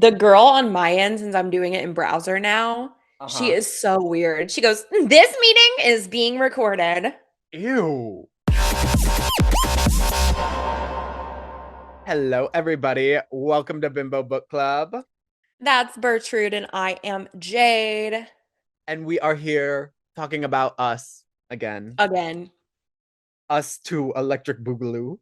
The girl on my end, since I'm doing it in browser now, she Uh-huh. is so weird. She goes, "This meeting is being recorded." Ew. Hello, everybody. Welcome to Bimbo Book Club. That's Bertrude, and I am Jade. And we are here talking about us again. Again, Us to Electric Boogaloo.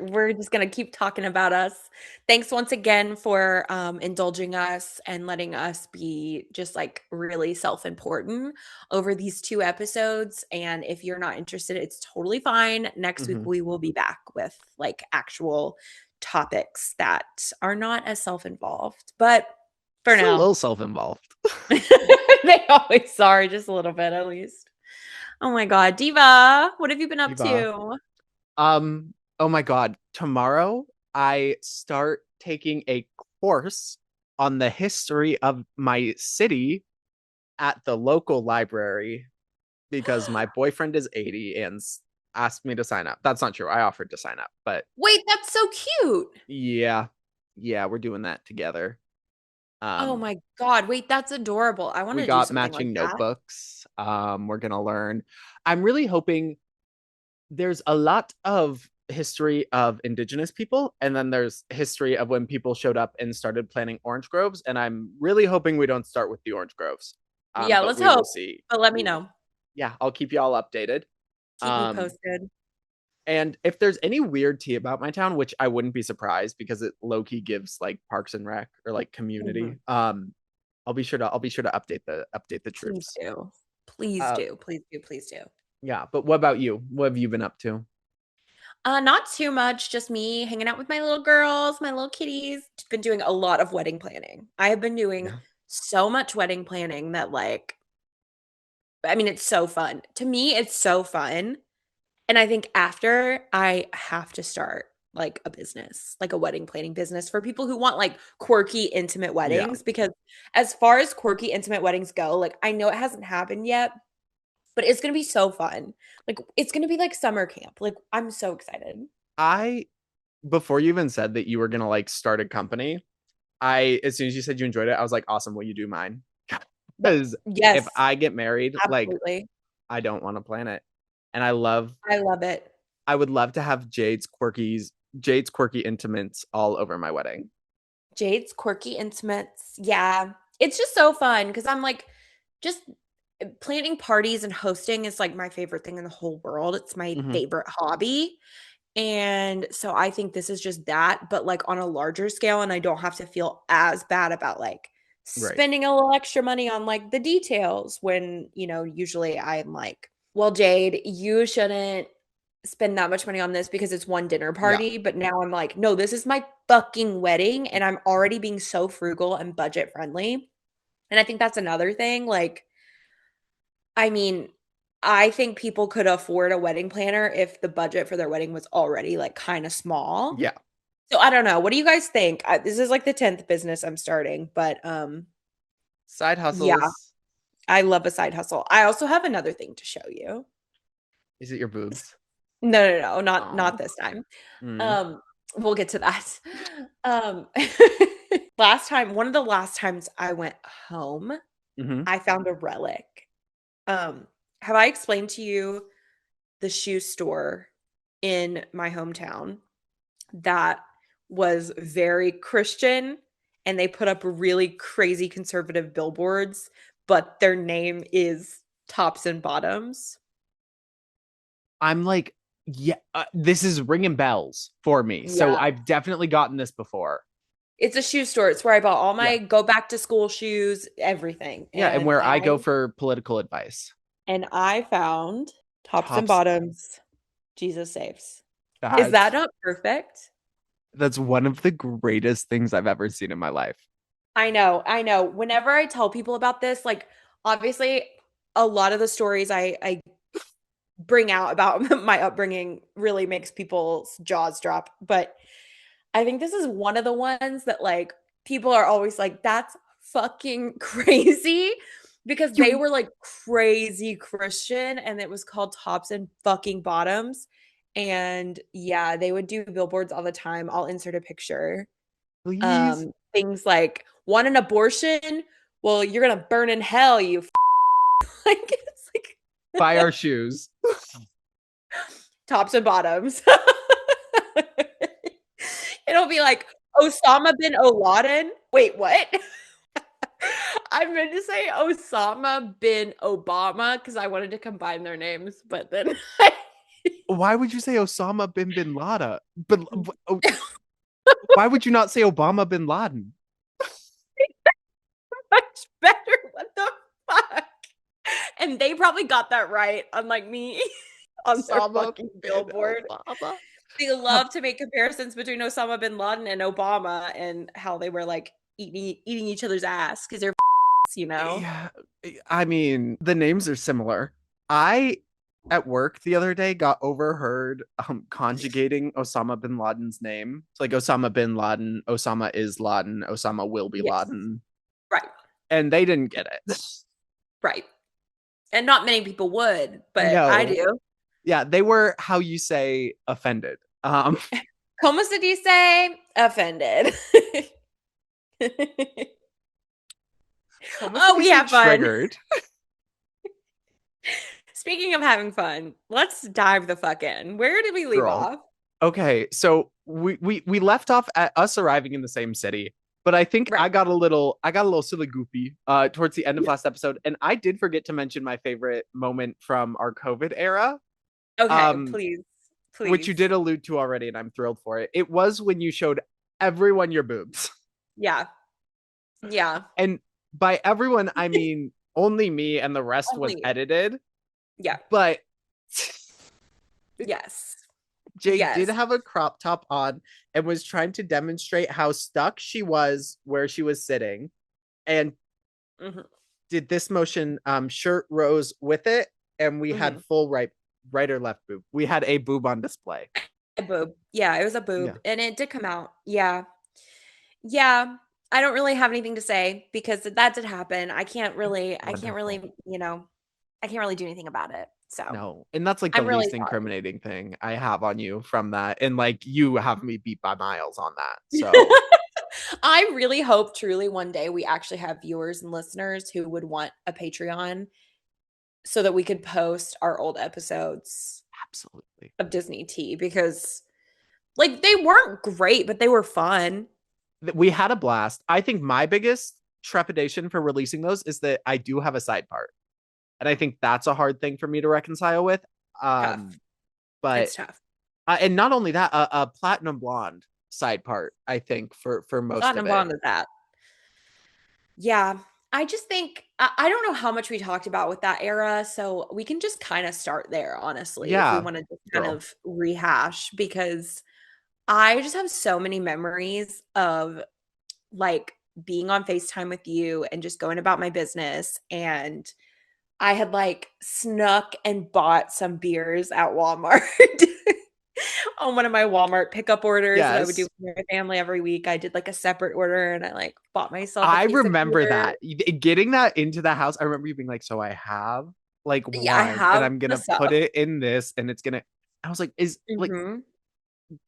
we're just gonna keep talking about us. Thanks once again for indulging us and letting us be just like really self-important over these two episodes. And if you're not interested, it's totally fine. Next week Hmm. we will be back with like actual topics that are not as self-involved. But for Just a now, little self-involved. they always are, just a little bit at least. Oh my God, Diva, what have you been up Eva. to? Oh my God. Tomorrow I start taking a course on the history of my city at the local library because my boyfriend is 80 and asked me to sign up. That's not true. I offered to sign up, but Wait, that's so cute. yeah, yeah, we're doing that together. Oh Um, my God. Wait, that's adorable. I want we to do got something like matching that. notebooks. We're gonna learn. I'm really hoping there's a lot of history of indigenous people, and then there's history of when people showed up and started planting orange groves. And I'm really hoping we don't start with the orange groves. Yeah, But let's we will hope. see. But let me We will. know. Yeah, I'll keep you all updated. Keep me Um, posted. And if there's any weird tea about my town, which I wouldn't be surprised because it low key gives like Parks and Rec or like Mhm. community, I'll be sure to update the Please troops. do. Please Uh do. Please do. Please do. yeah, but what about you? What have you been up to? Not too much. Just me hanging out with my little girls, my little kitties. Been doing a lot of wedding planning. I have been doing Yeah. so much wedding planning that like, I mean, it's so fun. To me, it's so fun. And I think after I have to start like a business, like a wedding planning business for people who want like quirky, intimate Yeah. weddings. Because as far as quirky, intimate weddings go, like I know it hasn't happened yet, but it's gonna be so fun. Like it's gonna be like summer camp. Like I'm so excited. I Before you even said that you were gonna like start a company, I as soon as you said you enjoyed it, I was like, awesome, will you do mine? Because if Yes, I get married, like absolutely. I don't want to plan it. And I love it. I would love to have Jade's quirky intimates all over my wedding. Jade's quirky intimates. Yeah. It's just so fun because I'm like, just planning parties and hosting is like my favorite thing in the whole world. It's my Hmm. favorite hobby. And so I think this is just that, but like on a larger scale. And I don't have to feel as bad about like Right. spending a little extra money on like the details when, usually I'm like, well, Jade, you shouldn't spend that much money on this because it's one dinner Yeah. party. But now I'm like, no, this is my fucking wedding. And I'm already being so frugal and budget friendly. And I think that's another thing. Like, I mean, I think people could afford a wedding planner if the budget for their wedding was already like kind of small. Yeah. So I don't know. What do you guys think? This is like the 10th business I'm starting, but Side yeah, hustles. I love a side hustle. I also have another thing to show you. Is it your boobs? No, no, no, not Oh. this time. Mm. Um, we'll get to that. Um, last time, one of the last times I went home, Hmm. I found a relic. Um, have I explained to you the shoe store in my hometown that was very Christian and they put up really crazy conservative billboards, but their name is Tops and Bottoms? I'm like, yeah, this is ringing bells for me. So Yeah. I've definitely gotten this before. It's a shoe store. It's where I bought all Yeah. my go back to school shoes, everything. Yeah. And where I go for political advice. And I found Tops and Tops. Bottoms, Jesus saves. Is that That's not perfect? that's one of the greatest things I've ever seen in my life. I know, I know. Whenever I tell people about this, like obviously a lot of the stories I bring out about my upbringing really makes people's jaws drop, but I think this is one of the ones that like people are always like that's fucking crazy because they You were like crazy Christian and it was called Tops and fucking Bottoms. And yeah, they would do billboards all the time. I'll insert a picture. please. things like, want an abortion? Well, you're gonna burn in hell, you like it's like Buy our shoes. tops and bottoms. It'll be like Osama bin Laden. Wait, what? I meant to say Osama bin Obama because I wanted to combine their names, but then Why would you say Osama bin Laden? But why would you not say Obama bin Laden? much better. What the fuck? And they probably got that right, unlike me on their Osama fucking bin billboard. Obama. They love to make comparisons between Osama bin Laden and Obama and how they were like eating each other's ass because they're you know. Yeah, I mean, the names are similar. I at work the other day got overheard conjugating Osama bin Laden's name. It's like Osama bin Laden, Osama is Laden, Osama will be Yes. Laden. Right. And they didn't get it. Right. And not many people would, but No. I do. Yeah, they were how you say offended. Como se dice? Offended. Oh, we have fun. Triggered. Speaking of having fun, let's dive the fuck in. Where did we leave off? Okay, so we left off at us arriving in the same city, but I think Right. I got a little silly goofy towards the end of last episode, and I did forget to mention my favorite moment from our COVID era. Okay, please. Which you did allude to already, and I'm thrilled for it. It was when you showed everyone your boobs. Yeah. Yeah. And by everyone, I mean only me, and the rest was edited. Yeah. But yes. Jade did have a crop top on and was trying to demonstrate how stuck she was where she was sitting. And did this motion, shirt rose with it, and we had full right or left boob. We had a boob on display. A boob. Yeah, it was a boob. And it did come out. Yeah. Yeah. I don't really have anything to say because that did happen. I can't really, you know, I can't really do anything about it. So no. And that's like the least incriminating thing I have on you from that. And like you have me beat by miles on that. So I really hope truly one day we actually have viewers and listeners who would want a Patreon so that we could post our old episodes absolutely of Disney Tea because like they weren't great, but they were fun. We had a blast. I think my biggest trepidation for releasing those is that I do have a side part. And I think that's a hard thing for me to reconcile with. Tough. But it's tough. And not only that, a platinum blonde side part, I think, for most platinum of it. blonde is that. Yeah. I just think I don't know how much we talked about with that era, so we can just kind of start there, honestly, if we want to just kind of rehash, because I just have so many memories of like being on FaceTime with you and just going about my business. And I had like snuck and bought some beers at Walmart on one of my Walmart pickup orders that I would do with my family every week. I did like a separate order and I like bought myself. I remember that getting that into the house. I remember you being like, so I have like one and I'm going to put it in this and it's going to, I was like, like,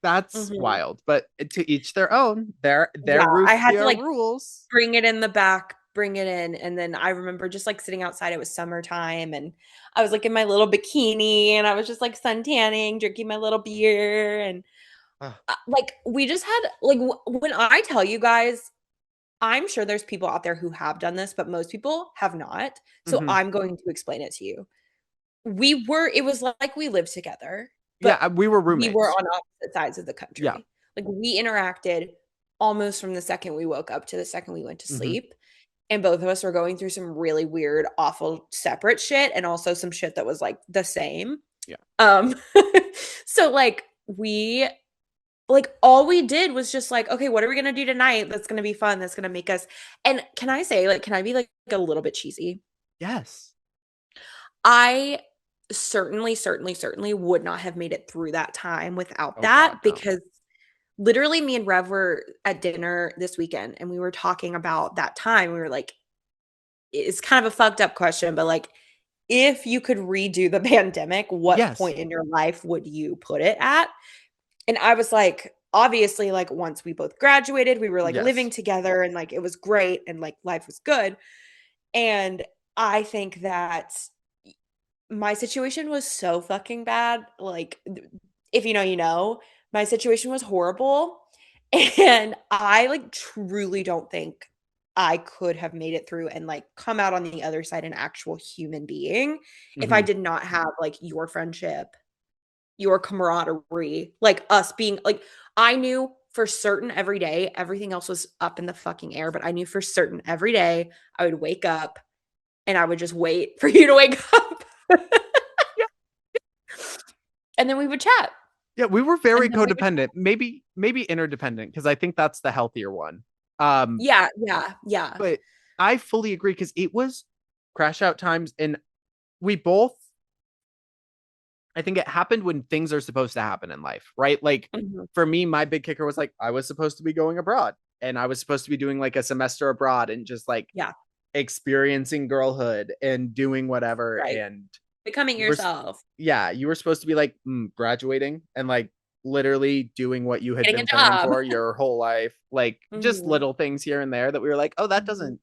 that's wild, but to each their own. Their I had to like rules. Bring it in the back, bring it in, and then I remember just like sitting outside. It was summertime, and I was like in my little bikini, and I was just like sun tanning, drinking my little beer, and like we just had like when I tell you guys, I'm sure there's people out there who have done this, but most people have not. So I'm going to explain it to you. It was like we lived together. Yeah, we were roommates. We were on opposite sides of the country. Yeah. Like we interacted almost from the second we woke up to the second we went to sleep. And both of us were going through some really weird, awful, separate shit and also some shit that was like the same. Yeah. So like all we did was just like, okay, what are we going to do tonight? That's going to be fun. That's going to make us. And can I say, like, can I be like a little bit cheesy? Yes. I certainly would not have made it through that time without that. God, no. Because literally me and Rev were at dinner this weekend and we were talking about that time. We were like, it's kind of a fucked up question, but like, if you could redo the pandemic, what point in your life would you put it at? And I was like, obviously, like, once we both graduated, we were, like, living Yes. together and, like, it was great and, like, life was good. And I think that my situation was so fucking bad. Like, if you know, you know, my situation was horrible. And I, like, truly don't think I could have made it through and, like, come out on the other side an actual human being if I Hmm. did not have, like, your friendship, your camaraderie, like, us being like, I knew for certain every day, everything else was up in the fucking air, but I knew for certain every day I would wake up and I would just wait for you to wake up. Yeah. And then we would chat. Yeah, we were very And then we would codependent. Maybe interdependent because I think that's the healthier one. Um, Yeah, yeah, yeah. but I fully agree because it was crash out times, and we both. I think it happened when things are supposed to happen in life, right? Like Mhm. for me, my big kicker was like I was supposed to be going abroad, and I was supposed to be doing like a semester abroad and just like Yeah, experiencing girlhood and doing whatever. right. And Becoming you were, yourself, yeah, you were supposed to be like graduating and like literally doing what you had getting a been planning job. for your whole life, like just Mhm, little things here and there that we were like, oh, mhm,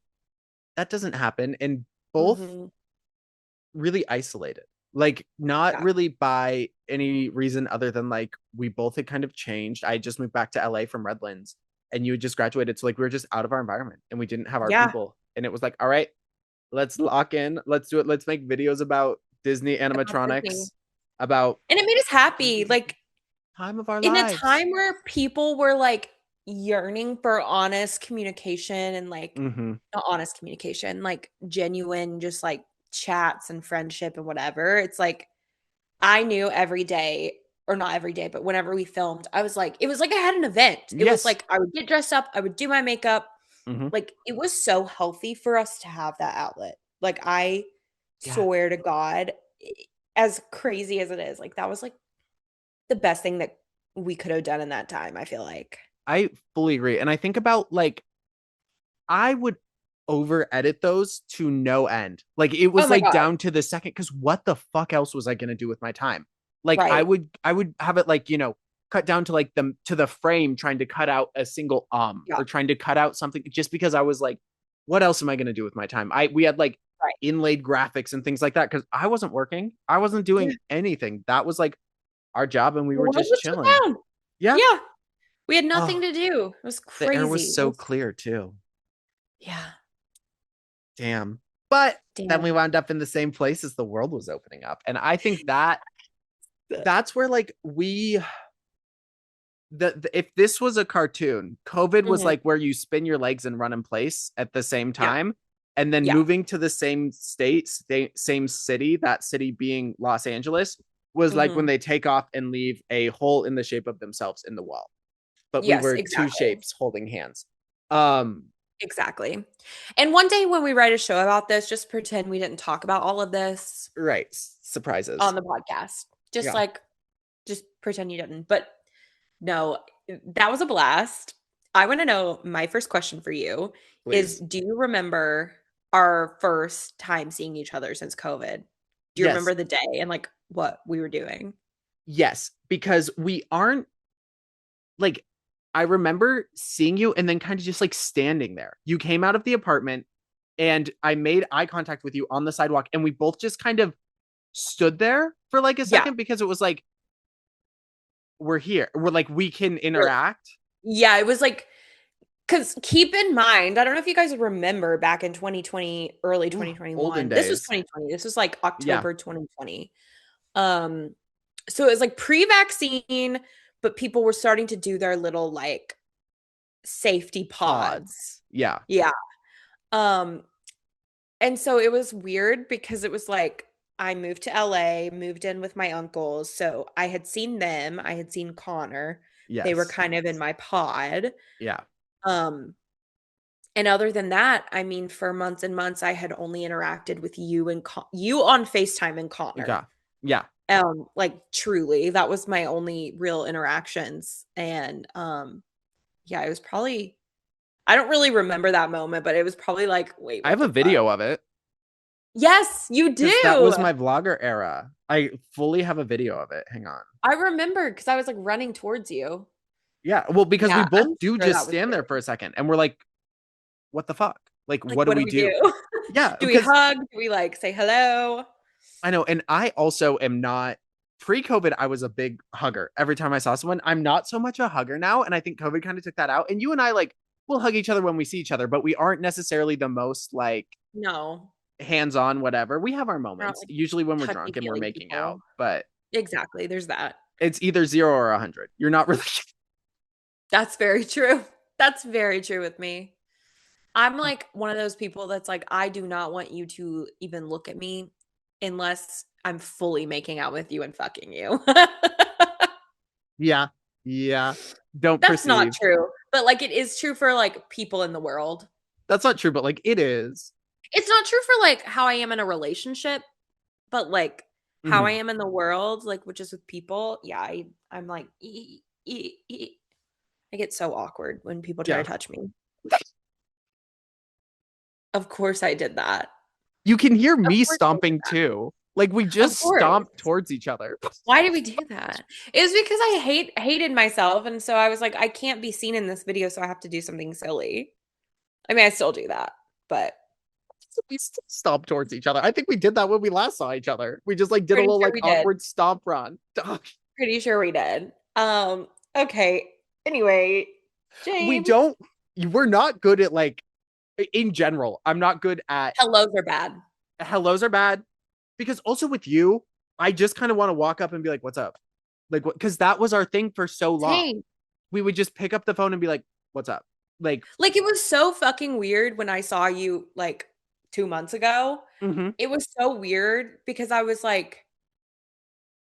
that doesn't happen. And both mhm. really isolated, like not Yeah, really by any reason other than like we both had kind of changed. I just moved back to LA from Redlands and you had just graduated. So like we were just out of our environment and we didn't have our yeah, people. And it was like, all right, let's lock in. Let's do it. Let's make videos about Disney about Disney. animatronics, about And it made us happy, like, time of our in a lives. time where people were, like, yearning for honest communication and, like, Mm-hmm. not honest communication, like, genuine just, like, chats and friendship and whatever, it's like, I knew every day or not every day, but whenever we filmed, I was like it was like I had an event. It was Yes. like I would get dressed up, I would do my makeup, Mm-hmm. like, it was so healthy for us to have that outlet. Like, I Yeah. swear to God, as crazy as it is, like, that was, like, the best thing that we could have done in that time, I feel like. I fully agree. And I think about like I would over edit those to no end. Like it Oh was my like god. down to the second because what the fuck else was I gonna do with my time? Like Right. I would have it like, cut down to like the frame trying to cut out a single Yeah. or trying to cut out something just because I was like, what else am I gonna do with my time? We had like Right. inlaid graphics and things like that because I wasn't working. I wasn't Yeah. doing anything. That was like our job and we The were world just was shut chilling. down. Yeah. Yeah. We had nothing Oh, to do. It was the air was crazy. It so was clear too. Yeah. Damn. But then we Damn. wound up in the same place as the world was opening up. And I think that's where like if this was a cartoon, COVID was Mhm. like where you spin your legs and run in place at the same Yeah. time. And then Yeah. moving to the same city, that city being Los Angeles, was like when Mhm. they take off and leave a hole in the shape of themselves in the wall. But we Yes, were two exactly. shapes holding hands. Um, Exactly. And one day when we write a show about this, just pretend we didn't talk about all of this right. Surprises. on the podcast. Just Yeah, like just pretend you didn't. But no, that was a blast. I want to know my first question for you is please. do you remember our first time seeing each other since COVID? Do you Yes. remember the day and like what we were doing? Yes, because we aren't like I remember seeing you and then kind of just like standing there. You came out of the apartment and I made eye contact with you on the sidewalk and we both just kind of stood there for like a Yeah. second because it was like we're here. We're like we can interact. Yeah, it was like because keep in mind, I don't know if you guys remember back in 2020, early Ooh, olden 2021. This was days. 2020. This was like Yeah. October 2020. Um, so it was like pre-vaccine, but people were starting to do their little like safety pods. Pods. Yeah. Yeah. Um, and so it was weird because it was like I moved to LA, moved in with my uncles. So I had seen them, I had seen Connor. They were Yes. kind of in my pod. Yeah. Um, And other than that, I mean, for months and months, I had only interacted with you and you on FaceTime and Connor. Yeah. Yeah. Like truly, that was my only real interactions. And yeah, it was probably I don't really remember that moment, but it was probably like, wait, I what have a the fuck? video of it Yes, you because that was do. my vlogger era. I fully have a video of it. Hang on. I remember because I was like running towards you. Yeah. Well, because we Yeah, both I'm do sure just that was stand there weird. for a second and we're like, what the fuck? Like, Like, what do what do we we do? do? Yeah, Do we because hug? Do we like say hello? I know. And I also am not pre-COVID, I was a big hugger. Every time I saw someone, I'm not so much a hugger now. And I think COVID kind of took that out. And you and I like we'll hug each other when we see each other, but we aren't necessarily the most like No, hands-on, whatever. We have our we're not moments, like usually when we're drunk and we're touchy-feely making out, people. but Exactly. There's that. it's either 0 or 100. You're not really That's very true. That's very true with me. I'm like one of those people that's like, I do not want you to even look at me unless I'm fully making out with you and fucking you. Yeah. Yeah. Don't That's not perceive. true. But like it is true for like people in the world. That's not true, but like it is. It's not true for like how I am in a relationship, but like how I Mhm. am in the world, like which is with people. Yeah, I'm like I get so awkward when people try to Yeah. touch me. Of course I did that. You can hear Of me course I did stomping that. too. Like we Of just course. stomped towards each other. Why did we do that? It was because I hated myself, and so I was like, I can't be seen in this video, so I have to do something silly. I mean, I still do that, but We still stomped towards each other. I think we did that when we last saw each other. We just like did a pretty little sure like we did. awkward stomp run. Pretty sure we did. Okay. Anyway, We James, don't we're not good at like in general. I'm not good at hellos are bad. hellos are bad because also with you, I just kind of want to walk up and be like, "What's up?" Like what cuz that was our thing for so long. Same. We would just pick up the phone and be like, "What's up?" Like, Like it was so fucking weird when I saw you like 2 months ago. mhm. It was so weird because I was like,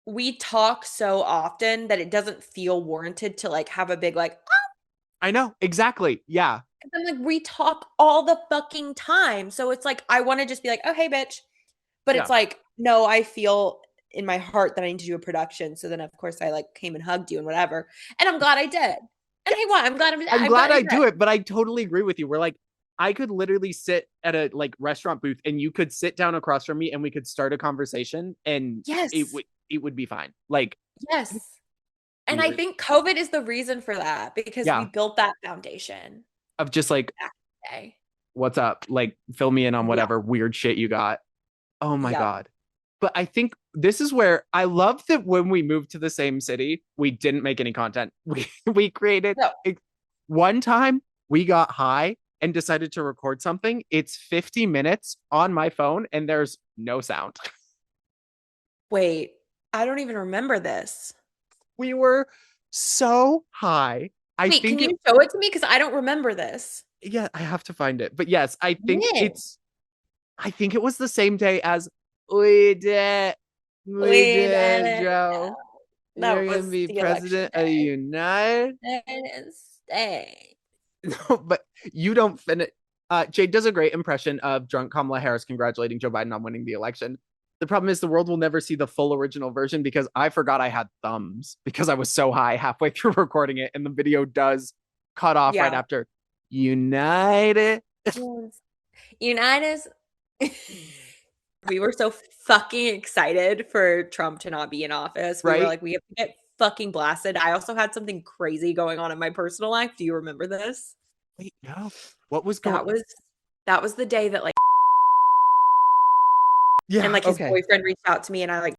we talk so often that it doesn't feel warranted to like have a big like I know. Exactly. Yeah. I'm like, we talk all the fucking time. So it's like, I want to just be like, oh, hey, bitch. But Yeah. it's like, no, I feel in my heart that I need to do a production. So then, of course, I like came and hugged you and whatever. And I'm glad I did. And hey, what? I'm I'm glad glad I I did. do it, but I totally agree with you. We're like, I could literally sit at a like restaurant booth and you could sit down across from me and we could start a conversation and Yes. it would be fine. Like Yes. we And I would think COVID is the reason for that because we yeah, built that foundation of just like back in the day. what's up? Like fill me in on Yeah. whatever weird shit you got. Oh my Yep. god. But I think this is where I love that when we moved to the same city, we didn't make any content. We created No, one time we got high and decided to record something. It's 50 minutes on my phone and there's no sound. wait. I don't even remember this. We were so high. I Wait, can think it you show it to me? Because I don't remember this. yeah, I have to find it. But yes, When? I think it was the same day as we did we We did didn't Joe. know. You're That gonna was be the election president of the day. United. United States. No, but you don't finish. Jade does a great impression of drunk Kamala Harris congratulating Joe Biden on winning the election. The problem is the world will never see the full original version because I forgot I had thumbs because I was so high halfway through recording it, and the video does cut off right Yeah. after United. Yes. United. We were so fucking excited for Trump to not be in office. We were Right? like, we have to get fucking blasted. I also had something crazy going on in my personal life. Do you remember this? Wait, no. What was going? That was that was the day that like and Yeah. like his Okay. boyfriend reached out to me and I like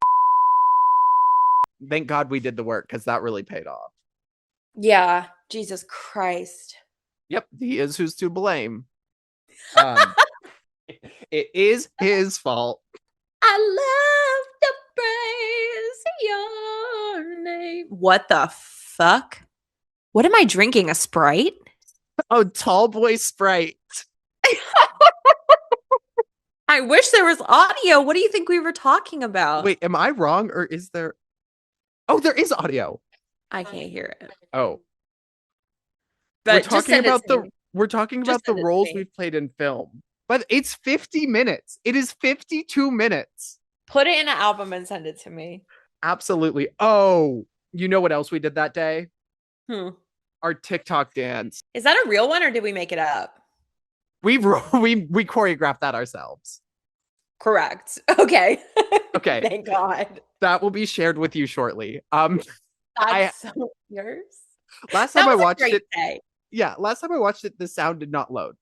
Thank God we did the work because that really paid off. yeah, Jesus Christ. Yep, he is who's to blame. Um, it is his fault. I love to praise your name. What the fuck? What am I drinking? A Sprite? Oh, tall boy Sprite. I wish there was audio. What do you think we were talking about? Wait, am I wrong or is there? Oh, there is audio. I can't hear it. Oh, But just send it to me. we're talking Just about the send it to roles me. we've played in film. But it's 50 minutes. It is 52 minutes. Put it in an album and send it to me. Absolutely. Oh, you know what else we did that day? Hmm. Our TikTok dance. Is that a real one or did we make it up? We choreographed that ourselves. Correct. Okay. Okay. Thank God. That will be shared with you shortly. I That's so yours. Last That time I was a watched great it, day. yeah, last time I watched it, the sound did not load.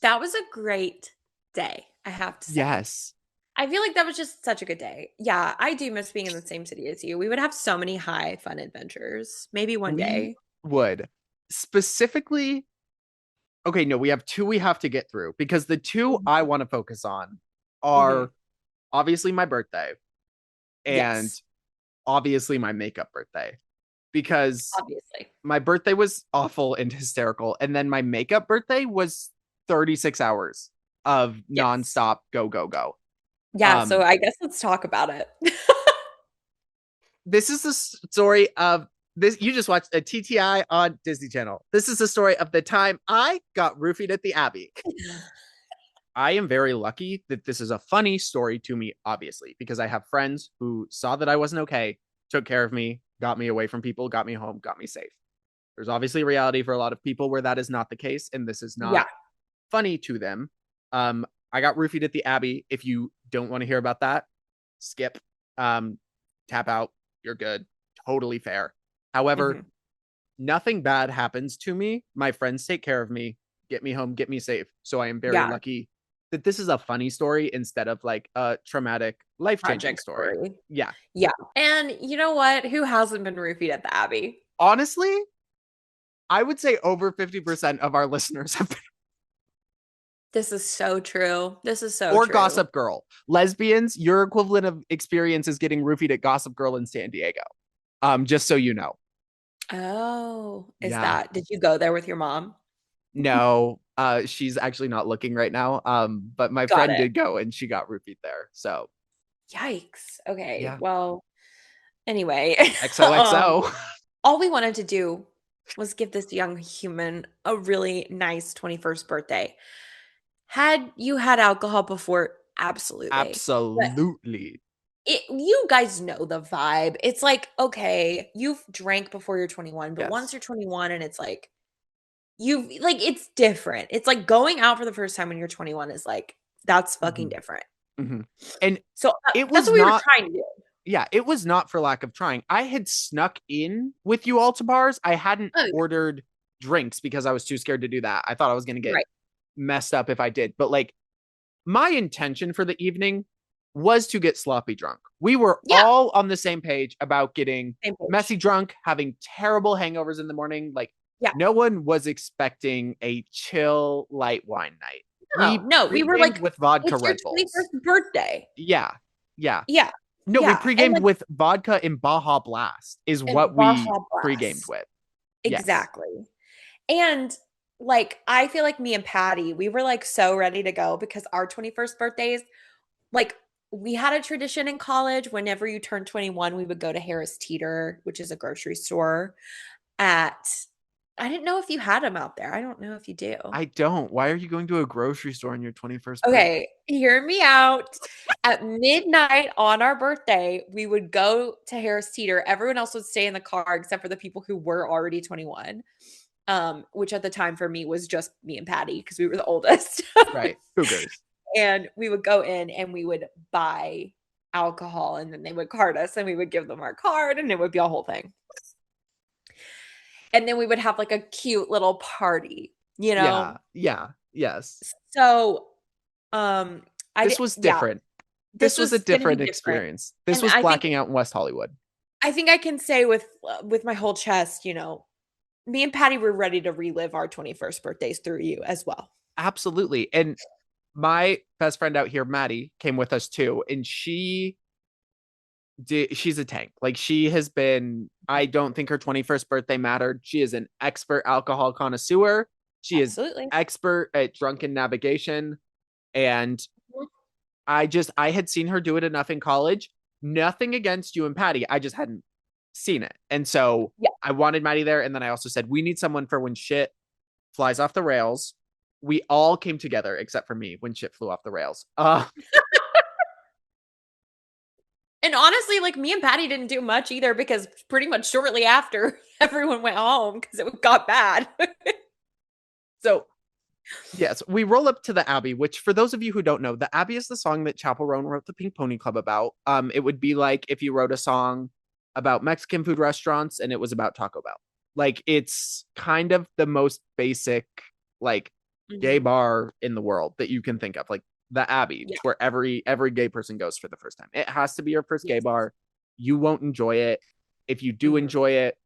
That was a great day, I have to say. Yes, I feel like that was just such a good day. Yeah, I do miss being in the same city as you. We would have so many high fun adventures. Maybe one we day. would. Specifically, okay, no, we have two we have to get through because the two I Mhm. want to focus on Mhm. are obviously my birthday and Yes, obviously my makeup birthday because obviously. my birthday was awful and hysterical. And then my makeup birthday was 36 hours of Yes. nonstop go, go, go. Yeah, so Um, I guess let's talk about it. this is the story of this. You just watched a TTI on Disney Channel. This is the story of the time I got roofied at the Abbey. I am very lucky that this is a funny story to me, obviously, because I have friends who saw that I wasn't okay, took care of me, got me away from people, got me home, got me safe. There's obviously a reality for a lot of people where that is not the case, and this is Yeah. not funny to them. I got roofied at the Abbey. If you don't want to hear about that, skip, um, tap out. You're good. Totally fair. However, Mhm. nothing bad happens to me. My friends take care of me, get me home, get me safe. So I am very Yeah, lucky that this is a funny story instead of like a traumatic, life changing tragic story. story. Yeah. Yeah. And you know what? Who hasn't been roofied at the Abbey? Honestly, I would say over 50% of our listeners have been, This is so true. This is so or true. Gossip Girl. Lesbians, your equivalent of experience is getting roofied at Gossip Girl in San Diego. Just so you know. Oh, is Yeah. that did you go there with your mom? No, she's actually not looking right now. But my Got friend it. did go and she got roofied there. So Yikes. Okay. yeah. Well, anyway, XOXO. all we wanted to do was give this young human a really nice 21st birthday. Had you had alcohol before? Absolutely. But Absolutely. you guys know the vibe. It's like, okay, you've drank before you're 21, but once Yes. you're 21 and it's like you like it's different. It's like going out for the first time when you're 21 is like that's fucking Hmm. different. Hmm. And So it that's was what we were not, trying to do. yeah, it was not for lack of trying. I had snuck in with you all to bars. I hadn't Oh, ordered drinks because I was too scared to do that. I thought I was going to get right. messed up if I did. But like my intention for the evening was to get sloppy drunk. We were Yeah, all on the same page about getting same messy page. drunk, having terrible hangovers in the morning. Like Yeah. no one was expecting a chill light wine night. No, We no, we were pre-gamed like, with vodka it's your Red Bulls. 21st birthday. Yeah. Yeah. Yeah. No, we Yeah. And pre-gamed like with vodka and Baja Blast is what and we Baja pre-gamed Blast. with. Yes. Exactly. And like I feel like me and Patty, we were like so ready to go because our 21st birthdays, like we had a tradition in college. Whenever you turned 21, we would go to Harris Teeter, which is a grocery store at I didn't know if you had them out there. I don't know if you do. I don't. Why are you going to a grocery store on your 21st birthday? Okay, hear me out. At midnight on our birthday, we would go to Harris Teeter. Everyone else would stay in the car except for the people who were already 21. Which at the time for me was just me and Patty because we were the oldest. Right. Cougars. And we would go in and we would buy alcohol and then they would card us and we would give them our card and it would be a whole thing. And then we would have like a cute little party, you Yeah. know? Yeah. Yes. So um I This did was yeah, different. This this was a was gonna be different different. experience. This And was blacking out in West Hollywood. I think I can say with my whole chest, you know, me and Patty were ready to relive our 21st birthdays through you as well. Absolutely. And my best friend out here, Maddie, came with us too. And she's a tank. Like she has been, I don't think her 21st birthday mattered. She is an expert alcohol connoisseur. She is Absolutely. expert at drunken navigation. And I had seen her do it enough in college. Nothing against you and Patty. I just hadn't seen it. And so Yeah. I wanted Maddie there. And then I also said, we need someone for when shit flies off the rails. We all came together except for me when shit flew off the rails. And honestly, like me and Patty didn't do much either because pretty much shortly after everyone went home because it got bad. So yes, we roll up to the Abbey, which for those of you who don't know, the Abbey is the song that Chapel Roan wrote the Pink Pony Club about. It would be like if you wrote a song about Mexican food restaurants and it was about Taco Bell. Like it's kind of the most basic like gay Mhm. bar in the world that you can think of. Like the Abbey. Yeah. It's where every gay person goes for the first time. It has to be your first gay Yes. bar. You won't enjoy it. If you do Mhm. enjoy it,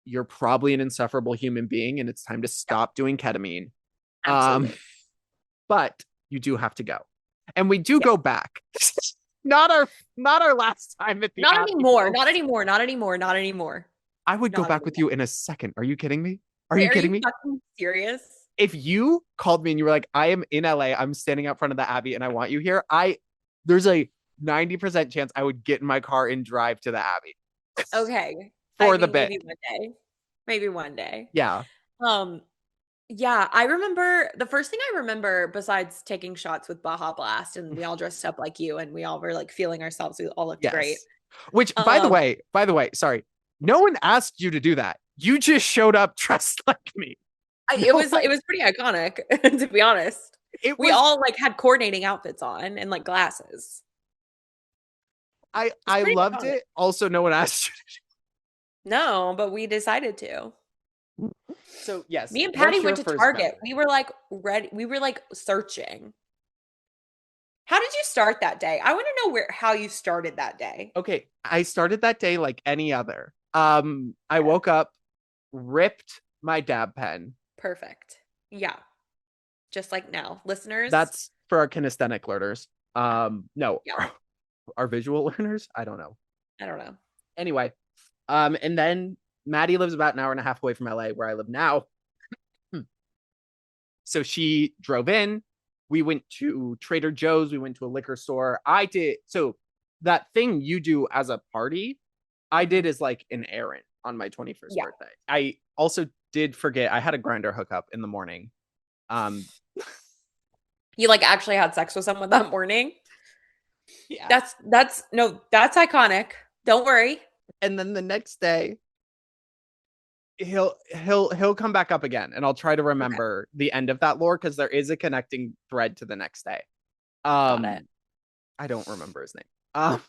you're probably an insufferable human being and it's time to Yeah, stop doing ketamine. Um, absolutely. but you do have to go. And we do Yeah. go back. not our not our last time at the Not Abbey, anymore. Not folks. anymore. Not anymore. Not anymore. I would go Not back with anymore. you in a second. Are you kidding me? Are you Wait, are kidding you me? fucking serious? If you called me and you were like, I am in LA, I'm standing out front of the Abbey and I want you here, there's a 90% chance I would get in my car and drive to the Abbey Okay. I for the mean, bit. maybe one day. Maybe one day. Yeah. Um, yeah, I remember the first thing I remember besides taking shots with Baja Blast and we all dressed up like you and we all were like feeling ourselves. We all looked great. Yes. Which, Um, by the way, sorry, no one asked you to do that. You just showed up dressed like me. it No was one. it was pretty iconic, to be honest. It We was. all like had coordinating outfits on and like glasses. It's I pretty loved iconic. it. Also, no one asked you. No, but we decided to. So yes, Me and Patty what's went your to first Target. memory? We were like ready. We were like searching. How did you start that day? I want to know how you started that day. Okay, I started that day like any other. I woke up, ripped my dab pen. Perfect. Yeah. Just like now. Listeners, That's for our kinesthetic learners. No, yeah, our visual learners. I don't know. I don't know. Anyway, and then Maddie lives about an hour and a half away from LA, where I live now. So she drove in. We went to Trader Joe's. We went to a liquor store. I did so that thing you do as a party, I did Mhm. as like an errand on my 21st Yeah. birthday. I also did forget I had a grinder hookup in the morning. Um You like actually had sex with someone that morning? yeah. That's no, that's iconic. Don't worry. And then the next day he'll come back up again and I'll try to Okay, remember the end of that lore because there is a connecting thread to the next day. got it. Um I don't remember his name.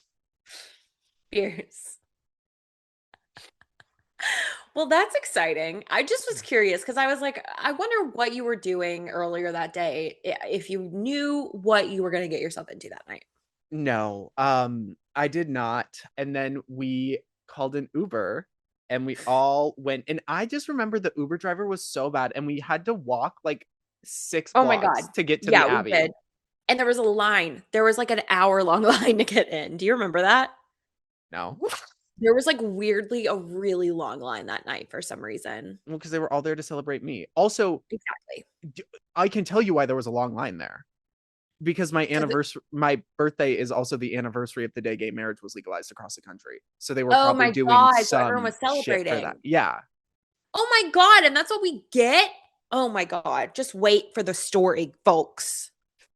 Fierce. Well, that's exciting. I just was curious because I was like, I wonder what you were doing earlier that day if you knew what you were going to get yourself into that night. No, I did not. And then we called an Uber and we all went. And I just remember the Uber driver was so bad and we had to walk like six Oh my God. blocks to get to the Yeah, we Abbey. did. And there was a line. There was like an hour-long line to get in. Do you remember that? No. There was like weirdly a really long line that night for some reason. Well, because they were all there to celebrate me. Also, Exactly. I can tell you why there was a long line there. Because Because my birthday is also the anniversary of the day gay marriage was legalized across the country. So they were oh probably my doing God, so everyone some was shit for that. celebrating. Yeah. Oh my God, and that's what we get? Oh my God. Just wait for the story, folks.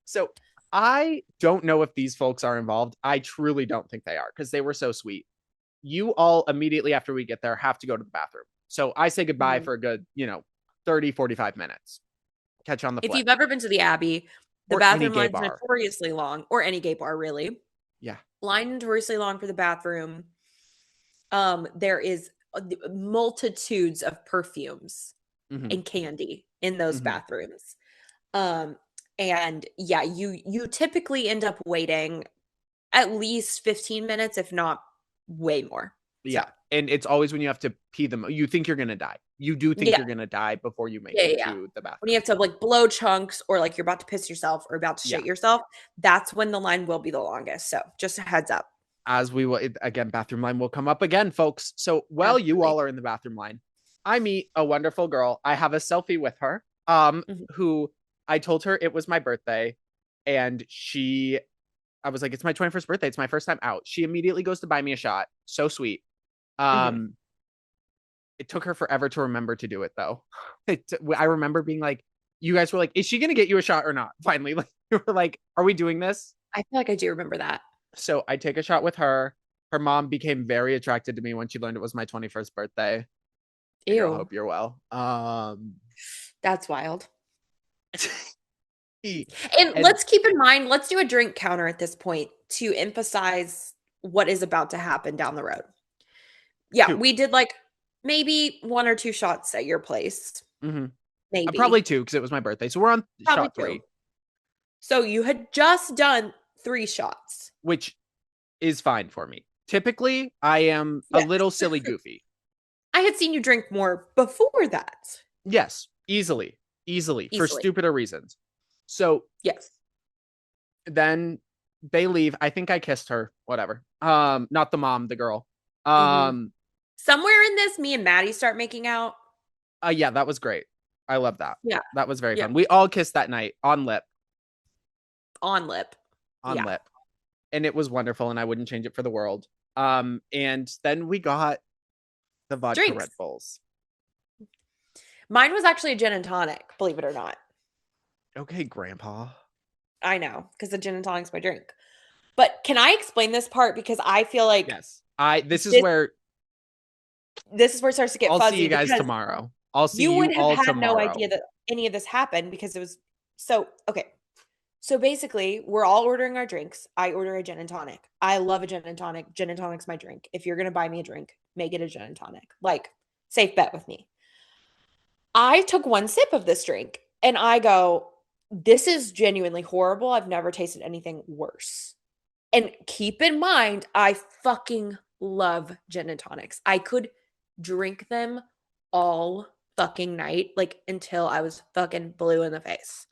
So I don't know if these folks are involved. I truly don't think they are because they were so sweet. You all immediately after we get there have to go to the bathroom. So I say goodbye Mhm. for a good, 30, 45 minutes. Catch you on the If flip. you've ever been to the Abbey, the Or any bathroom gay line's bar. notoriously long, or any gay bar, really. Yeah. Line notoriously long for the bathroom. There is multitudes of perfumes Mm-hmm. and candy in those Mm-hmm. bathrooms. Um, and yeah, you typically end up waiting at least 15 minutes, if not way more. So Yeah. And it's always when you have to pee them. You think you're gonna die. You do think yeah, you're gonna die before you make yeah, it yeah, yeah. to the When you bathroom. have to like blow chunks or like you're about to piss yourself or about to Yeah. shit yourself, that's when the line will be the longest. So just a heads up. As we will again, bathroom line will come up again, folks. So while you Absolutely. all are in the bathroom line, I meet a wonderful girl. I have a selfie with her. Mhm, Who I told her it was my birthday, and I was like, it's my 21st birthday. It's my first time out. She immediately goes to buy me a shot. So sweet. mhm. Um, it took her forever to remember to do it though. I remember being like, you guys were like, is she gonna get you a shot or not? Finally, like you were like, are we doing this? I feel like I do remember that. So I take a shot with her. Her mom became very attracted to me when she learned it was my 21st birthday. Hey girl, Ew, hope you're well. that's wild. And And let's keep in mind, let's do a drink counter at this point to emphasize what is about to happen down the road. Yeah, Two. we did like maybe 1 or 2 shots at your place. Mm-hmm. Probably Maybe. two because it was my birthday. So we're on Probably shot 2. three, So you had just done 3 shots. which is fine for me. Typically, I am a Yes. little silly goofy. I had seen you drink more before that. Yes, easily for Easily. stupider reasons. So Yes. then they leave. I think I kissed her, whatever. Not the mom, the girl. Mhm. Um, Somewhere in this, me and Maddie start making out. yeah, that was great. I love that. Yeah. That was very Yeah. fun. We all kissed that night on lip, On lip. on Yeah. lip. And it was wonderful and I wouldn't change it for the world. And then we got the vodka Drinks. Red Bulls. Mine was actually a gin and tonic, believe it or not. Okay, grandpa. I know, because the gin and tonic's my drink. But can I explain this part? Because I feel like Yes. I this is this where this is where it starts to get I'll see fuzzy you guys because tomorrow. I'll see you you would have all had no tomorrow. idea that any of this happened because it was so okay. So basically, we're all ordering our drinks. I order a gin and tonic. I love a gin and tonic. Gin and tonic's my drink. If you're gonna buy me a drink, make it a gin and tonic. Like, safe bet with me. I took one sip of this drink and I go, this is genuinely horrible. I've never tasted anything worse. And keep in mind, I fucking love gin and tonics. I could drink them all fucking night, like until I was fucking blue in the face.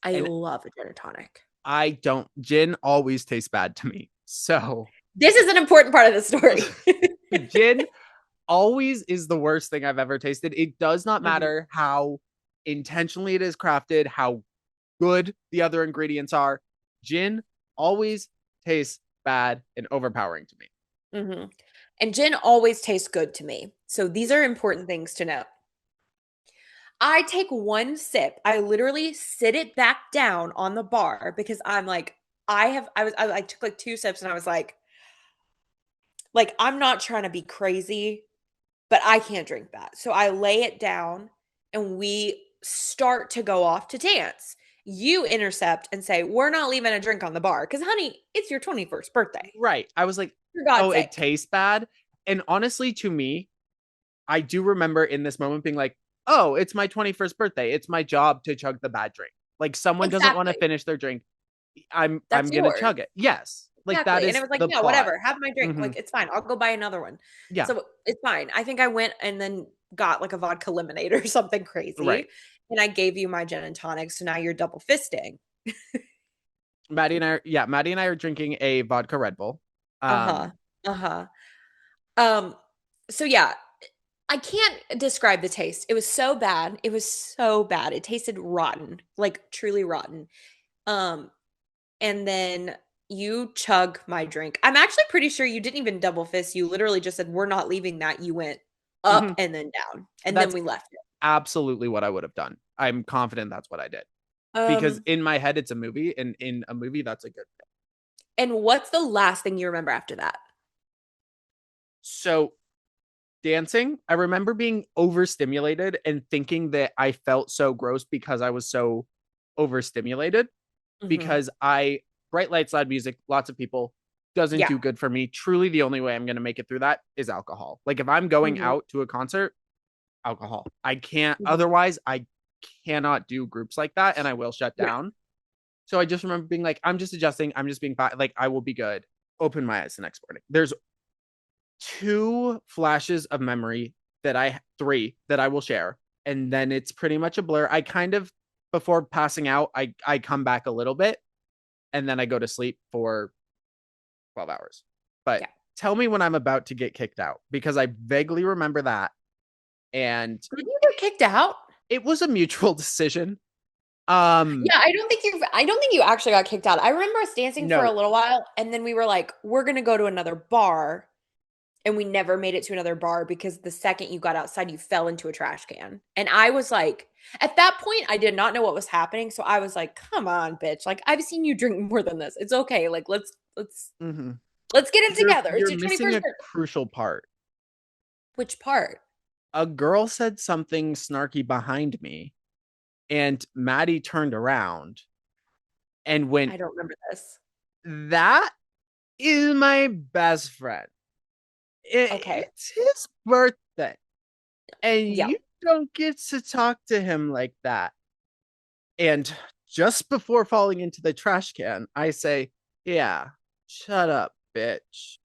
I And love a gin and tonic. I don't gin always tastes bad to me. So This is an important part of the story. gin always is the worst thing I've ever tasted. It does not Mhm. matter how intentionally it is crafted, how good the other ingredients are. Gin always tastes bad and overpowering to me. Mhm. And gin always tastes good to me. So these are important things to know. I take one sip. I literally sit it back down on the bar because I'm like, I took like 2 sips and I was like, I'm not trying to be crazy, but I can't drink that. So I lay it down and we start to go off to dance. You intercept and say, we're not leaving a drink on the bar because, honey, it's your 21st birthday. Right. I was like, For oh, God's it sake. tastes bad. And honestly, to me, I do remember in this moment being like, oh, it's my 21st birthday. It's my job to chug the bad drink. Like someone doesn't want to Exactly. finish their drink. I'm That's gonna yours. chug it. Yes. Like that Exactly. And it is was like, the yeah, plot. whatever. Have my drink. Mm-hmm. Like, it's fine. I'll go buy another one. Yeah. So it's fine. I think I went and then got like a vodka lemonade or something Right. crazy. And I gave you my gin and tonic. So now you're double fisting. Maddie and I are drinking a vodka Red Bull. Uh-huh. Um, Uh-huh. Um, so yeah, I can't describe the taste. It was so bad. It was so bad. It tasted rotten, like truly rotten. Um, and then you chug my drink. I'm actually pretty sure you didn't even double fist. You literally just said, we're not leaving that. You went up mhm. and then down, and then That's we left it. absolutely what I would have done. I'm confident that's what I did. Because Um, in my head it's a movie, and in a movie that's a good thing. and what's the last thing you remember after that? So dancing, I remember being overstimulated and thinking that I felt so gross because I was so overstimulated Mhm. because I bright lights, loud music, lots of people doesn't Yeah. do good for me. Truly the only way I'm going to make it through that is alcohol. Like if I'm going Mhm. out to a concert, alcohol. I can't Mhm. otherwise I cannot do groups like that and I will shut Yeah. down. So I just remember being like, I'm just adjusting. I'm just being fine. Like I will be good. Open my eyes the next morning. There's two flashes of memory three that I will share. And then it's pretty much a blur. I kind of before passing out, I come back a little bit and then I go to sleep for 12 hours. But Yeah. tell me when I'm about to get kicked out because I vaguely remember that. And Did you get kicked out? it was a mutual decision. Yeah, I don't think you actually got kicked out. I remember us dancing for a No, little while and then we were like, we're gonna go to another bar. And we never made it to another bar because the second you got outside, you fell into a trash can. And I was like, at that point, I did not know what was happening. So I was like, come on, bitch. Like, I've seen you drink more than this. It's okay. Like, mm-hmm. let's get it together. It's You're your missing 21st a birthday. crucial part. Which part? A girl said something snarky behind me, and Maddie turned around and went, I don't remember this. "That is my best friend." Okay. it's his birthday, and Yeah. you don't get to talk to him like that. And just before falling into the trash can, I say, yeah, shut up, bitch.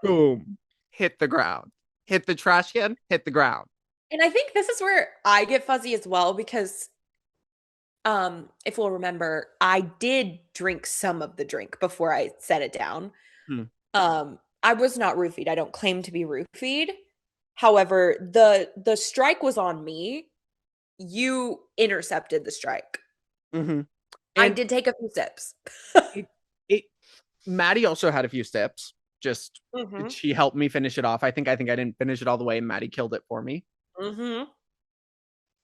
Boom. Hit the ground. Hit the trash can, hit the ground. And I think this is where I get fuzzy as well because if we'll remember, I did drink some of the drink before I set it down. Hmm. I was not roofied. I don't claim to be roofied. However, the strike was on me. You intercepted the strike. Mm-hmm. I And did take a few sips. it, it, Maddie also had a few steps. Just Hmm. she helped me finish it off. I think I didn't finish it all the way, and Maddie killed it for me. Hmm.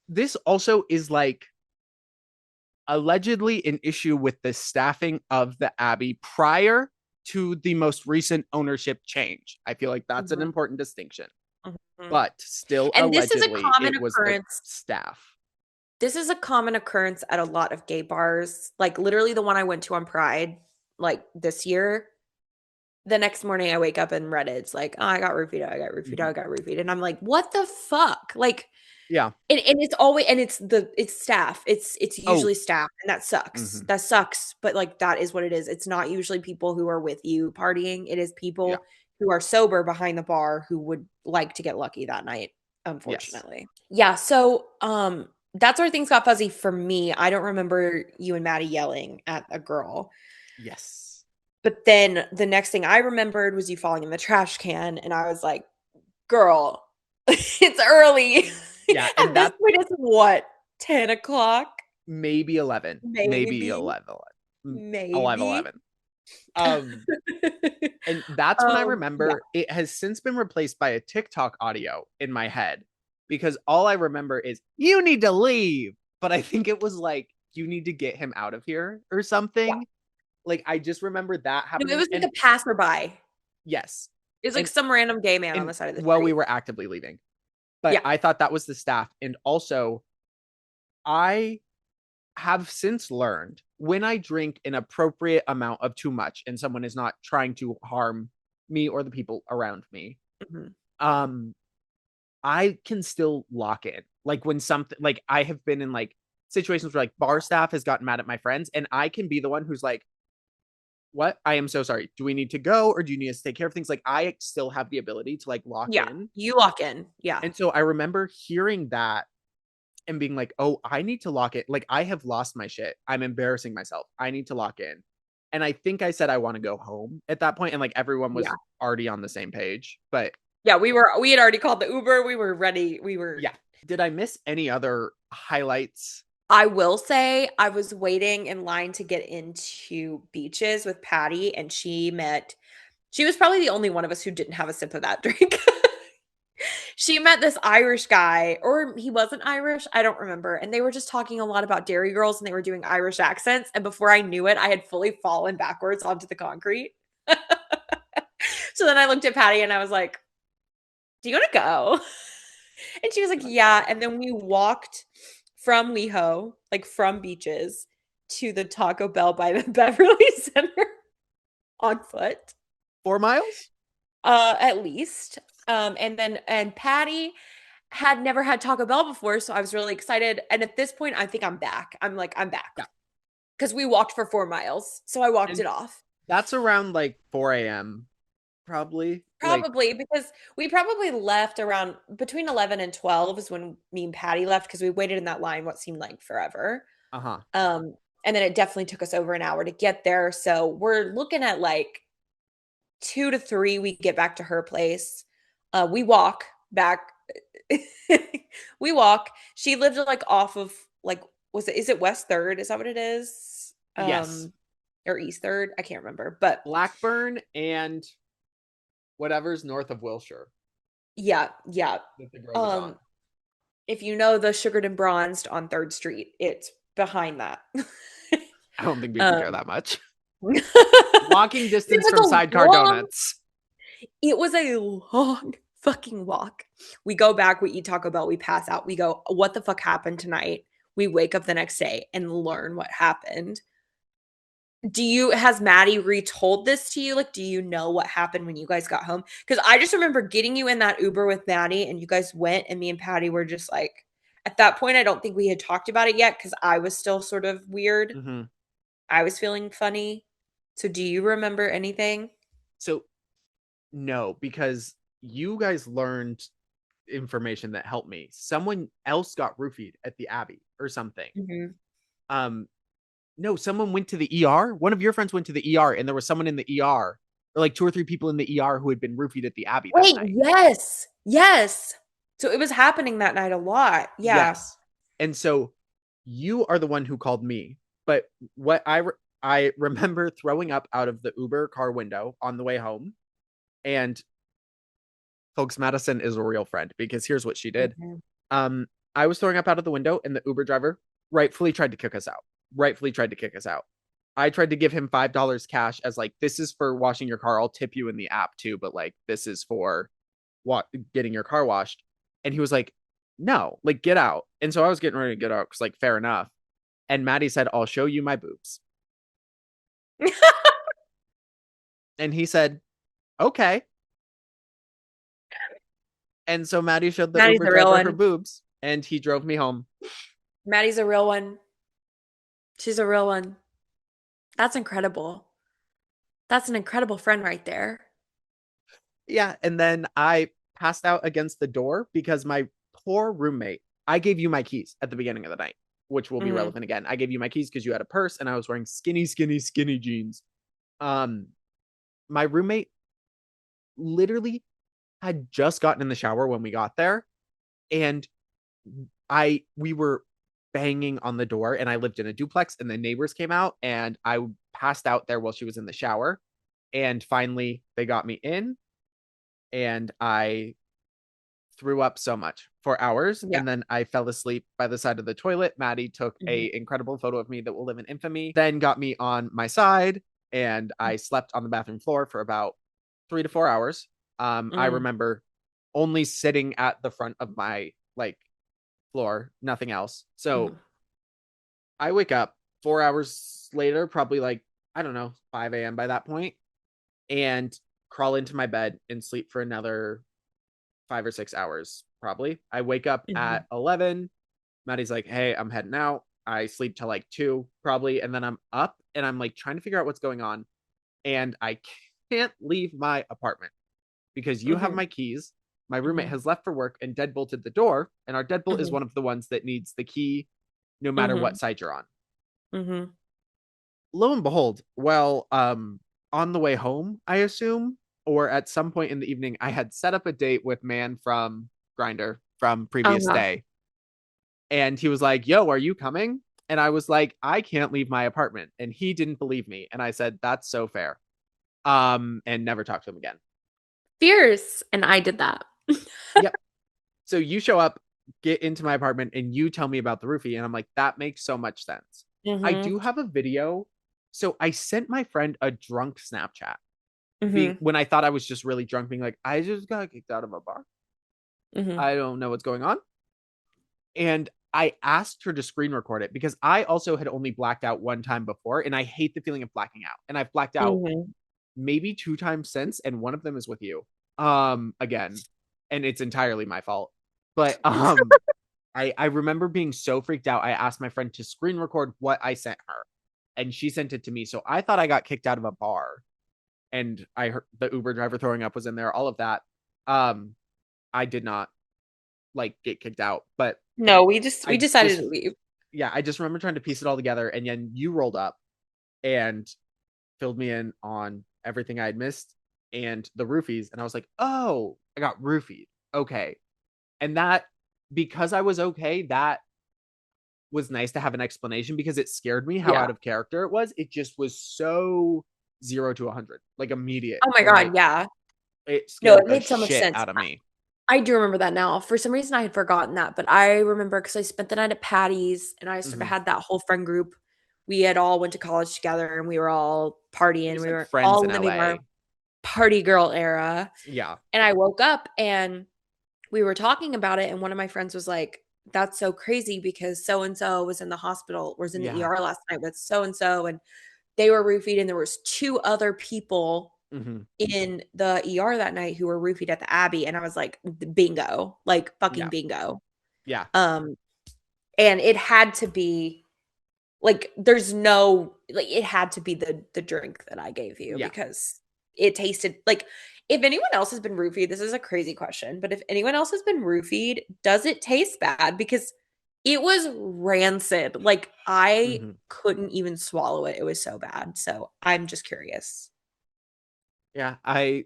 This also is like allegedly an issue with the staffing of the Abbey prior to the most recent ownership change. I feel like that's an Hmm. important distinction. Hmm. But still, And this is a allegedly, common it was the occurrence. staff. This is a common occurrence at a lot of gay bars. Like literally the one I went to on Pride, like this year. The next morning I wake up and Reddit's like, oh, I got roofied, I got roofied, Mhm. I got roofied. And I'm like, what the fuck? Like, Yeah. and it's always and it's staff. It's Oh. usually staff, and that sucks. Mhm. That sucks. But like that is what it is. It's not usually people who are with you partying. It is Yeah. people who are sober behind the bar who would like to get lucky that night, Yes. unfortunately. Yeah, so that's where things got fuzzy for me. I don't remember you and Maddie yelling at a girl. Yes. But then the next thing I remembered was you falling in the trash can, and I was like, girl, it's early. Yeah, and At this that point, it's what, 10 o'clock? maybe 11. Maybe Maybe. 11. Alive Maybe. 11. And that's when I Yeah. remember it has since been replaced by a TikTok audio in my head because all I remember is you need to leave. But I think it was like you need to get him out of here or Yeah. something. Like I just remember that No, it happening. was like And a passerby. yes. It was like And some random gay man on and the side of the well, we street. were actively leaving. But Yeah. I thought that was the staff. And also, I have since learned when I drink an appropriate amount of too much and someone is not trying to harm me or the people around me, Mhm. um, I can still lock in. Like when something like I have been in like situations where like bar staff has gotten mad at my friends and I can be the one who's like, what? I am so sorry. Do we need to go or do you need us to take care of things? Like I still have the ability to like lock Yeah. in. You lock in. Yeah. And so I remember hearing that and being like, oh, I need to lock it. Like, I have lost my shit. I'm embarrassing myself. I need to lock in. And I think I said I want to go home at that point, and like everyone Yeah. was already on the same page. But Yeah, we had already called the Uber. We were ready. We were yeah, did I miss any other highlights? I will say I was waiting in line to get into beaches with Patty, and she was probably the only one of us who didn't have a sip of that drink. She met this Irish guy, or he wasn't Irish, I don't remember. And they were just talking a lot about dairy girls and they were doing Irish accents. And before I knew it, I had fully fallen backwards onto the concrete. So then I looked at Patty and I was like, do you want to go? And she was like, yeah. And then we walked from WeHo, like from beaches, to the Taco Bell by the Beverly Center on foot, 4 miles? at least. And Patty had never had Taco Bell before, so I was really excited. And at this point, I think I'm back. I'm back Yeah. because we walked for 4 miles, so I walked And it off. that's around like 4 a.m. probably. Like, Probably because we probably left around between 11 and 12 is when me and Patty left because we waited in that line what seemed like forever. uh-huh. Um, and then it definitely took us over an hour to get there. So we're looking at like 2 to 3 we get back to her place. We walk back. We walk. She lived like off of like is it West Third? Is that what it is? Yes. Or East Third? I can't remember. But Blackburn and whatever's north of Wilshire yeah, yeah. that the girl was on. Um, if you know the Sugared and Bronzed on Third Street, it's behind that. I don't think people care Um, that much. it Walking distance was from a Sidecar long Donuts. It was a long fucking walk. We go back, we eat Taco Bell, we pass out. We go, what the fuck happened tonight? We wake up the next day and learn what happened. has Maddie retold this to you? Like, do you know what happened when you guys got home? Because I just remember getting you in that Uber with Maddie and you guys went, and me and Patty were just like, at that point, I don't think we had talked about it yet because I was still sort of weird. Hmm. I was feeling funny. So do you remember anything? So no, because you guys learned information that helped me. Someone else got roofied at the Abbey or something. Mhm. Um, no, someone went to the ER. One of your friends went to the ER, and there was someone in the ER, or like two or three people in the ER who had been roofied at the Abbey that Wait, night. yes. Yes. So it was happening that night a lot. Yeah. Yes. And so you are the one who called me. But what I remember throwing up out of the Uber car window on the way home. And folks, Madison is a real friend because here's what she did. Mhm. Um, I was throwing up out of the window, and the Uber driver rightfully tried to kick us out. Rightfully tried to kick us out. I tried to give him $5 cash as like, this is for washing your car. I'll tip you in the app too, but like, this is for what getting your car washed. And he was like, no, like, get out. And so I was getting ready to get out because like, fair enough. And Maddie said, I'll show you my boobs. And he said, okay. And so Maddie showed the Maddie's Uber a real driver her one. boobs, and he drove me home. Maddie's a real one. She's a real one. That's incredible. That's an incredible friend right there. Yeah. And then I passed out against the door because my poor roommate, I gave you my keys at the beginning of the night, which will be Mhm. relevant again. I gave you my keys because you had a purse and I was wearing skinny, skinny, skinny jeans. Um, my roommate literally had just gotten in the shower when we got there, and we were banging on the door, and I lived in a duplex, and the neighbors came out, and I passed out there while she was in the shower. And finally they got me in, and I threw up so much for hours, Yeah. and then I fell asleep by the side of the toilet. Maddie took Mhm. a incredible photo of me that will live in infamy, then got me on my side, and I slept on the bathroom floor for about 3 to 4 hours. I Mhm. remember only sitting at the front of my like floor, nothing else. So Mhm. I wake up 4 hours later, probably like, I don't know, 5 a.m. by that point, and crawl into my bed and sleep for another 5 or 6 hours, probably. I wake up Mhm. at 11. Maddie's like, hey, I'm heading out. I sleep till like 2, probably. And then I'm up and I'm like trying to figure out what's going on. And I can't leave my apartment because you have Mhm. my keys. My roommate Mhm. has left for work and deadbolted the door. And our deadbolt is Mhm. one of the ones that needs the key no matter what Mhm. side you're on. Mhm. Lo and behold, well, on the way home, I assume, or at some point in the evening, I had set up a date with man from Grinder from previous Uh-huh. day. And he was like, yo, are you coming? And I was like, I can't leave my apartment. And he didn't believe me. And I said, that's so fair. And never talked to him again. Fierce. And I did that. Yep. So you show up, get into my apartment, and you tell me about the roofie. And I'm like, that makes so much sense. I Mhm. do have a video. So I sent my friend a drunk Snapchat being Mhm. when I thought I was just really drunk, being like, I just got kicked out of a bar. Mhm. I don't know what's going on. And I asked her to screen record it because I also had only blacked out one time before, and I hate the feeling of blacking out. And I've blacked out Mhm. maybe 2 times since, and one of them is with you. Again, and it's entirely my fault. But I remember being so freaked out. I asked my friend to screen record what I sent her, and she sent it to me. So I thought I got kicked out of a bar, and I heard the Uber driver throwing up was in there, all of that. Um, I did not like get kicked out, but No, we I decided just to leave. yeah, I just remember trying to piece it all together, and then you rolled up and filled me in on everything I had missed and the roofies, and I was like, oh, I got roofied. Okay, and that because I was okay, that was nice to have an explanation because it scared me how Yeah. out of character it was. It just was so 0 to 100, like immediate, Oh my and God, like yeah. it No, scared it the made so much shit sense. out of me. I do remember that now. For some reason, I had forgotten that, but I remember because I spent the night at Patty's and I sort of Mm-hmm. had that whole friend group. We had all went to college together and we were all We partying. just We had were friends all in living our LA. party girl era. Yeah. And I woke up and we were talking about it. And one of my friends was like, that's so crazy because so and so was in the hospital, was in the Yeah. ER last night with so and so. And they were roofied, and there was two other people Hmm. in the ER that night who were roofied at the Abbey, and I was like, bingo, like fucking Yeah. bingo. Yeah. Um, and it had to be like there's no like it had to be the drink that I gave you Yeah. because it tasted like if anyone else has been roofied, this is a crazy question, but if anyone else has been roofied, does it taste bad? Because it was rancid. Like I Hmm. couldn't even swallow it. It was so bad. So I'm just curious. Yeah.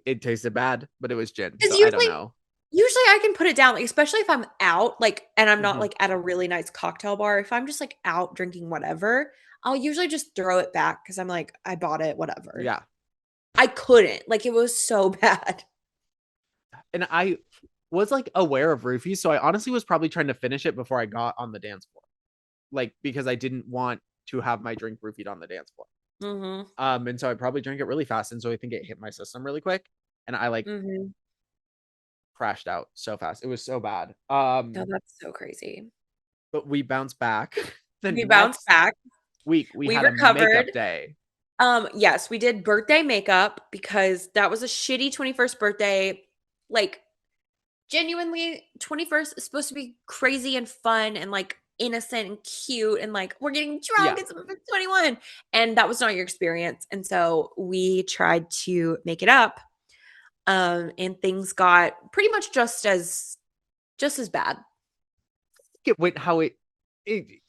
It tasted bad, but it was gin, Because so I don't usually know. usually I can put it down, like, especially if I'm out, like, and I'm not Hmm. like at a really nice cocktail bar. If I'm just like out drinking whatever, I'll usually just throw it back because I'm like, I bought it, whatever. Yeah. I couldn't. Like it was so bad. And I was like aware of roofies, so I honestly was probably trying to finish it before I got on the dance floor. Like because I didn't want to have my drink roofied on the dance floor. Mhm. And so I probably drank it really fast, and so I think it hit my system really quick, and I like Mhm. crashed out so fast. It was so bad. No, that's so crazy. But we bounced back. The We bounced next back. week we We had a makeup recovered. day. Yes, we did birthday makeup because that was a shitty 21st birthday. Like genuinely 21st is supposed to be crazy and fun and like innocent and cute and like we're getting drunk, Yeah, it's 21, and that was not your experience, and so we tried to make it up, and things got pretty much just as bad. it went how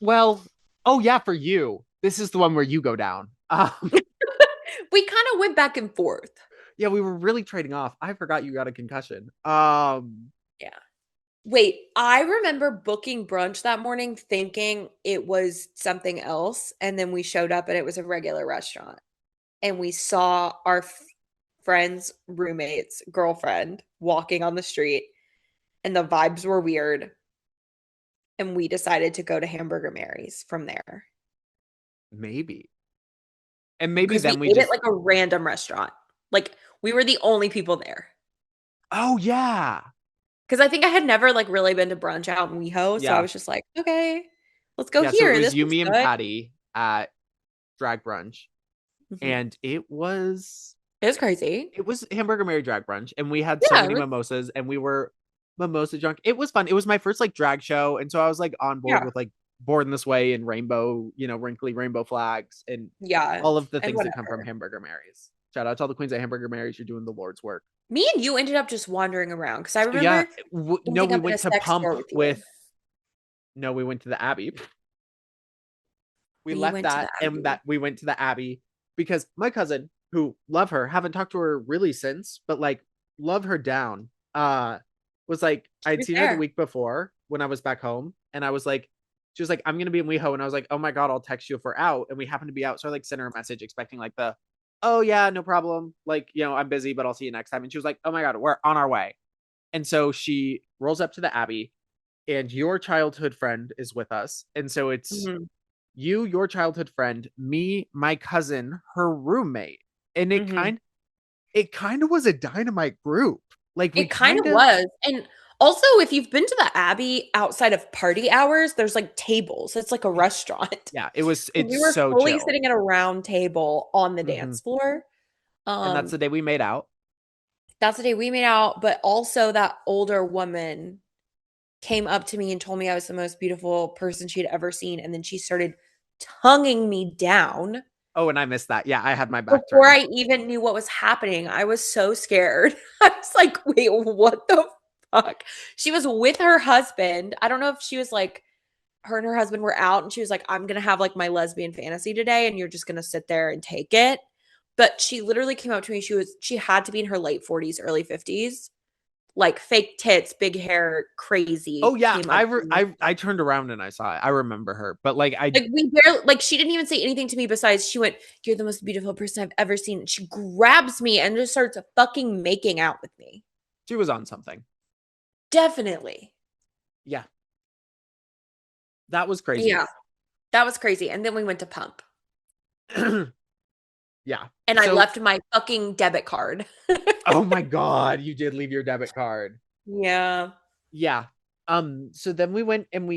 well. Oh yeah, for you, this is the one where you go down. We kind of went back and forth. Yeah, we were really trading off. I forgot you got a concussion. Yeah. Wait, I remember booking brunch that morning thinking it was something else, and then we showed up and it was a regular restaurant. And we saw our friend's roommate's girlfriend walking on the street, and the vibes were weird. And we decided to go to Hamburger Mary's from there Maybe, and maybe because we then we ate at just. like a random restaurant. Like we were the only people there. Oh yeah, Because I think I had never like really been to brunch out in WeHo. So I yeah, was just like, okay, let's go yeah. So it here. was This you, looks me, and good. Patty at drag brunch, Mhm. and It was crazy. it was Hamburger Mary drag brunch, and we had so Yeah, it many was, mimosas, and we were mimosa drunk. It was fun. It was my first like drag show, and so I was like on board yeah, with like Born This Way and rainbow, wrinkly rainbow flags and yeah, all of the and things that come from whatever. Hamburger Mary's. Shout out to all the queens at Hamburger Mary's. You're doing the Lord's work. Me and you ended up just wandering around because I So yeah, remember no, ending we up in a went to sex Pump store with you. with. No, we went to the Abbey. We We left went to the that, and Abbey. that we went to the Abbey because my cousin, who love her, haven't talked to her really since, but like love her down. Was like She I'd was seen her the there. week before when I was back home, and I was like, she was like, I'm gonna be in WeHo, and I was like, oh my god, I'll text you if we're out, and we happened to be out, so I like sent her a message expecting like oh yeah, no problem, like I'm busy, but I'll see you next time, and she was like, oh my god, we're on our way, and so she rolls up to the Abbey, and your childhood friend is with us, and so it's Mhm, you, your childhood friend, me, my cousin, her roommate. And mhm. it kind of was a dynamite group. Like we It kind kind of of was, and also, if you've been to the Abbey outside of party hours, there's, like, tables. It's like a restaurant. yeah, We it's were so fully chill. sitting at a round table on the Hmm. dance floor. And that's Um, the day we made out. that's the day we made out, but also that older woman came up to me and told me I was the most beautiful person she'd ever seen, and then she started tonguing me down Oh, and I missed that. Yeah, I had my back before turned. I even knew what was happening. I was so scared. I was like, "Wait, what the fuck?" She was with her husband. I don't know if she was like her and her husband were out and she was like, "I'm going to have like my lesbian fantasy today and you're just going to sit there and take it." But she literally came up to me. She had to be in her late 40s, early 50s. Like fake tits, big hair, Oh crazy, yeah, came up to me. I turned around and I saw it. I remember her. But like I Like we barely like she didn't even say anything to me besides she went, "You're the most beautiful person I've ever seen." And she grabs me and just starts fucking making out with me. she was on something. Definitely. Yeah. That was crazy. Yeah. That was crazy. And then we went to Pump. Yeah. And I So left my fucking debit card. oh my god, you did leave your debit card. Yeah. Yeah. So then we went and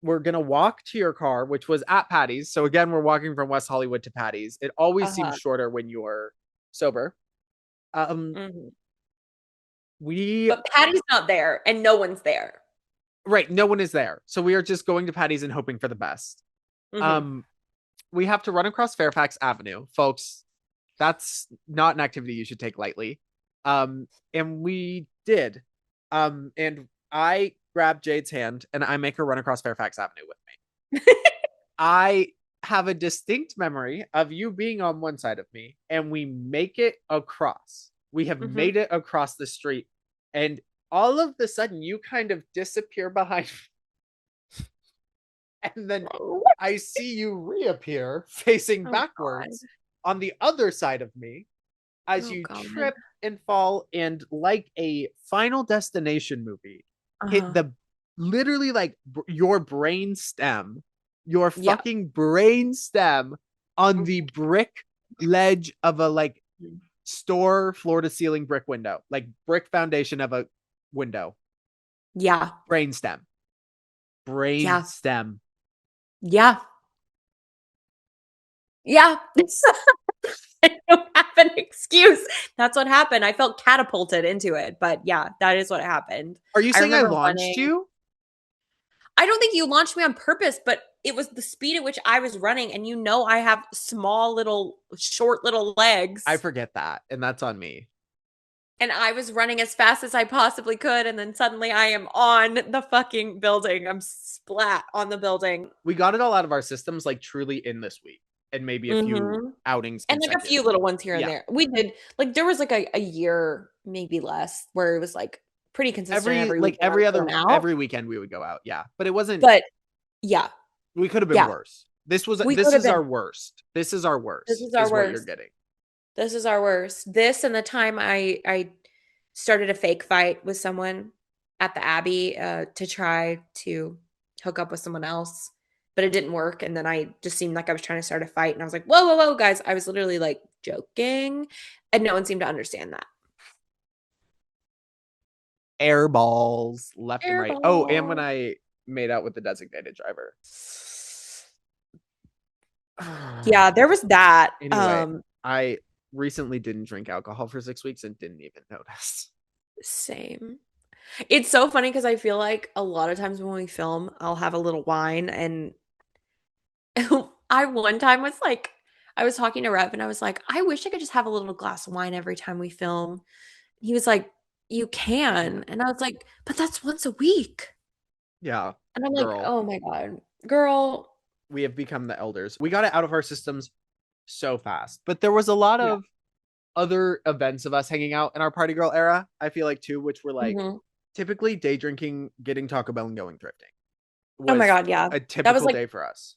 we're gonna walk to your car, which was at Patty's. So again, we're walking from West Hollywood to Patty's. It always seems Uh-huh. shorter when you're sober. Um, Mhm. we But Patty's not there and no one's there. right, no one is there. So we are just going to Patty's and hoping for the best. Mhm. Um, we have to run across Fairfax Avenue, folks. That's not an activity you should take lightly. And we did. And I grab Jade's hand and I make her run across Fairfax Avenue with me. I have a distinct memory of you being on one side of me and we make it across. We have Mhm. made it across the street. And all of the sudden, you kind of disappear behind me. And then What? I see you reappear facing Oh God. backwards on the other side of me as Oh you God. trip and fall and like a Final Destination movie hit Uh-huh. the literally like your brain stem, your Yeah. fucking brain stem on the Mhm. brick ledge of a like store floor to ceiling brick window, like brick foundation of a window. Yeah. Brain stem. Brain Yeah. stem. Yeah. Yeah. I don't have an excuse. That's what happened. I felt catapulted into it. But yeah, that is what happened. Are you I saying I remember launched running. you? I don't think you launched me on purpose, but it was the speed at which I was running. And you know, I have small little, short little I legs. forget that, and that's on me. And I was running as fast as I possibly could. And then suddenly I am on the fucking building. I'm splat on the building. We got it all out of our systems like truly in this week, and maybe a few Hmm. outings And like a few consecutive. little ones here and Yeah. there. We did, like, there was like a year, maybe less, where it was like pretty consistent Every every like weekend I was going out. every weekend we would go out. Yeah. But it wasn't But yeah, we could have been yeah, worse. This was we this could have is been. our worst. This is our This worst is our is what you're worst. getting. This is our worst. This and the time I started a fake fight with someone at the Abbey to try to hook up with someone else, but it didn't work. And then I just seemed like I was trying to start a fight, and I was like, "Whoa, whoa, whoa, guys!" I was literally like joking, and no one seemed to understand that. Air balls left and right. Oh, and when Airball. I made out with the designated driver. Yeah, there was that. Anyway, I recently didn't drink alcohol for 6 weeks and didn't even notice. Same. It's so funny because I feel like a lot of times when we film, I'll have a little wine and I one time was like, I was talking to Rev and I was like, I wish I could just have a little glass of wine every time we film. He was like, you I can. can't. And I was like, but that's once a week. Yeah, And I'm like, girl. oh my God, girl. We have become the elders. We got it out of our systems so fast. But there was a lot Yeah. of other events of us hanging out in our party girl era, I feel like too, which were like Hmm. typically day drinking, getting Taco Bell and going thrifting Oh my was God, yeah. a That was typical like day for us.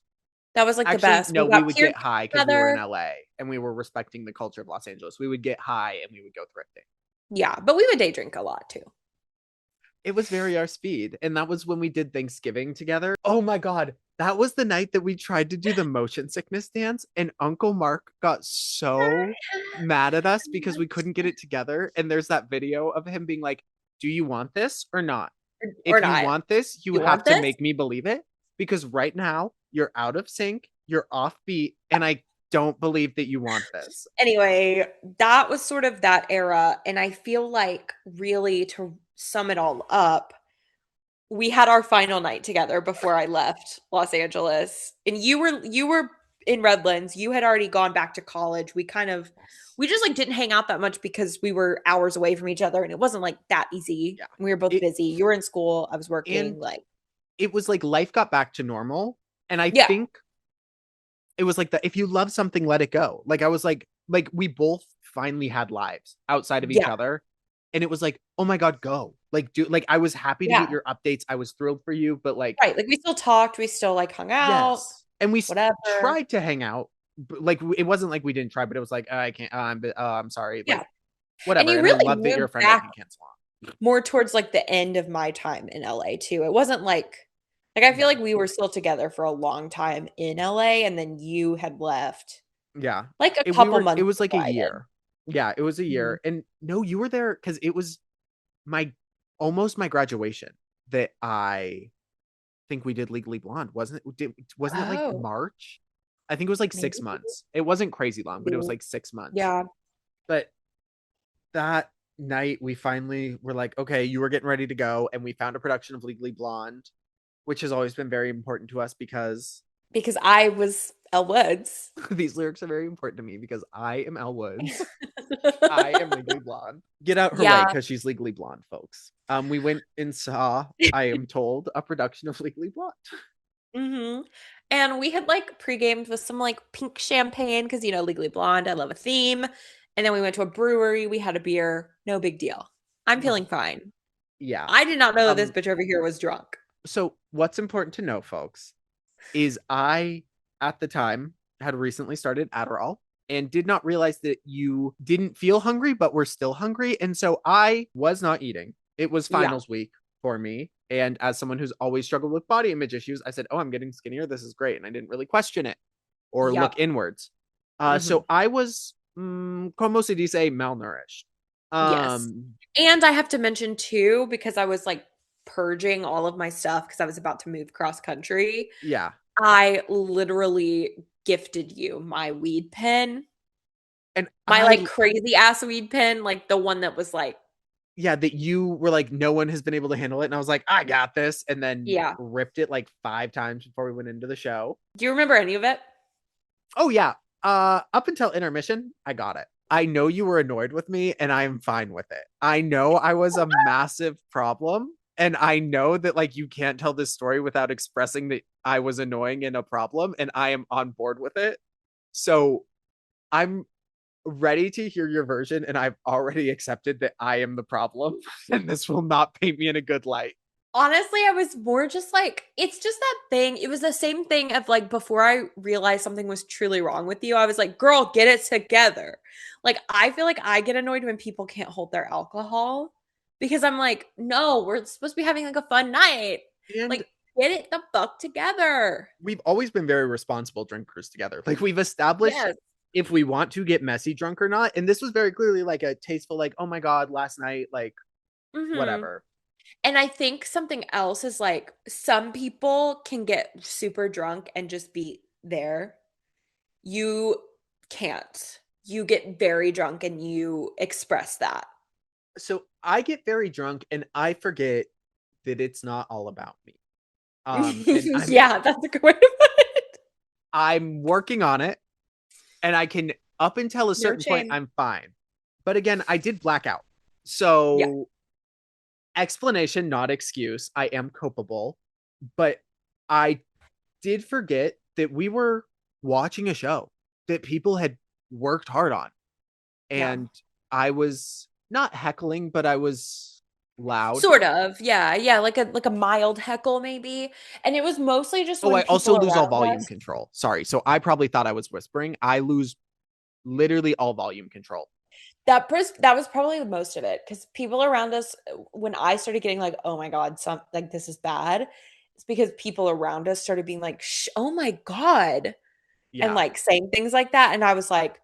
that was like the Actually, best. no, We we got would get piercings high because we were in together. LA and we were respecting the culture of Los Angeles. We would get high and we would go thrifting. Yeah, but we would day drink a lot too. It was very our speed. And that was when we did Thanksgiving together. Oh my God. That was the night that we tried to do the motion sickness dance, and Uncle Mark got so mad at us because we couldn't get it together. And there's that video of him being like, do you want this or not? Or If you not. want this, you You have want to this? make me believe it because right now you're out of sync, you're off beat, and I don't believe that you want this. Anyway, that was sort of that era, and I feel like really to sum it all up, we had our final night together before I left Los Angeles. And you were in Redlands. You had already gone back to college. We just like didn't hang out that much because we were hours away from each other and it wasn't like that easy. Yeah. We were both It busy. You were in school, I was working, and like it was like life got back to normal. And I yeah. think it was like that if you love something, let it go. Like I was like we both finally had lives outside of each Yeah. other. And it was like, oh my God, go. Like do like I was happy to get Yeah. your updates. I was thrilled for you, but like Right. Like we still talked, we still like hung out, yes. And we whatever. tried to hang out. Like it wasn't like we didn't try, but it was like I can't. I'm sorry. Yeah. Like And whatever. you And I really love that you're a moved friend I back can cancel on. more towards like the end of my time in LA too. It wasn't like I feel Yeah, like we were still together for a long time in LA and then you had left yeah. like a We couple were. It months was like a before I did. year. Yeah, it was a Mhm. year. And no, you were there because it was my almost my graduation that I think we did Legally Blonde, wasn't it? Wasn't it like Oh, March? I think it was like maybe. 6 months. It wasn't crazy long, but it was like 6 months. Yeah. But that night we finally were like, okay, you were getting ready to go, and we found a production of Legally Blonde, which has always been very important to us because Because I was Elle Woods. these lyrics are very important to me because I am Elle Woods. I am Legally Blonde. Get out her way Yeah. because she's Legally Blonde, folks. We went and saw, I am told, a production of Legally Blonde. hmm And we had like pre-gamed with some like pink champagne because Legally Blonde, I love a theme. And then we went to a brewery, we had a beer, no big deal. I'm No, feeling fine. yeah. I did not know that this Um, bitch over here was drunk. so what's important to know, folks, is I at the time had recently started Adderall and did not realize that you didn't feel hungry but were still hungry, and so I was not eating. It was Yeah. finals week for me, and as someone who's always struggled with body image issues, I said, oh, I'm getting skinnier, this is great, and I didn't really question it or look Yep. inwards. hmm So I was como se dice, malnourished. Yes. um And I have to mention too, because I was like purging all of my stuff because I was about to move cross country. yeah. I literally gifted you my weed pen, And my I like crazy ass weed pen, like the one that was like, yeah, that you were like, no one has been able to handle it. And I was like, I got this. And then yeah. ripped it like 5 times before we went into the show. Do you remember any of it? Oh, yeah. Up until intermission, I got it. I know you were annoyed with me, and I'm fine with it. I know I was a massive problem. And I know that like you can't tell this story without expressing that I was annoying and a problem, and I am on board with it. So I'm ready to hear your version, and I've already accepted that I am the problem, and this will not paint me in a good light. Honestly, I was more just like, it's just that thing. It was the same thing of like before I realized something was truly wrong with you, I was like, girl, get it together. Like, I feel like I get annoyed when people can't hold their alcohol because I'm like, no, we're supposed to be having like a fun night. And Like, get it the fuck together. we've always been very responsible drinkers together. Like we've established Yes. if we want to get messy drunk or not. And this was very clearly like a tasteful, like, oh my God, last night, like hmm whatever. And I think something else is like some people can get super drunk and just be there. You can't. You get very drunk and you express that. So I get very drunk and I forget that it's not all about me. And Yeah, that's a good way to put it. I'm working on it, and I can, up until a No certain point, shame. I'm fine. But again, I did blackout. Yeah. So explanation, not excuse. I am culpable, but I did forget that we were watching a show that people had worked hard on. Yeah. And I was not heckling, but I was loud. Sort of. Yeah. Yeah, like a mild heckle maybe. And it was mostly just Oh, when I also people lose all around volume us. control. Sorry. So I probably thought I was whispering. I lose literally all volume control. That was probably most of it because people around us, when I started getting like, oh my God, some like this is bad, it's because people around us started being like, oh my God, and Yeah. like saying things like that. And I was like,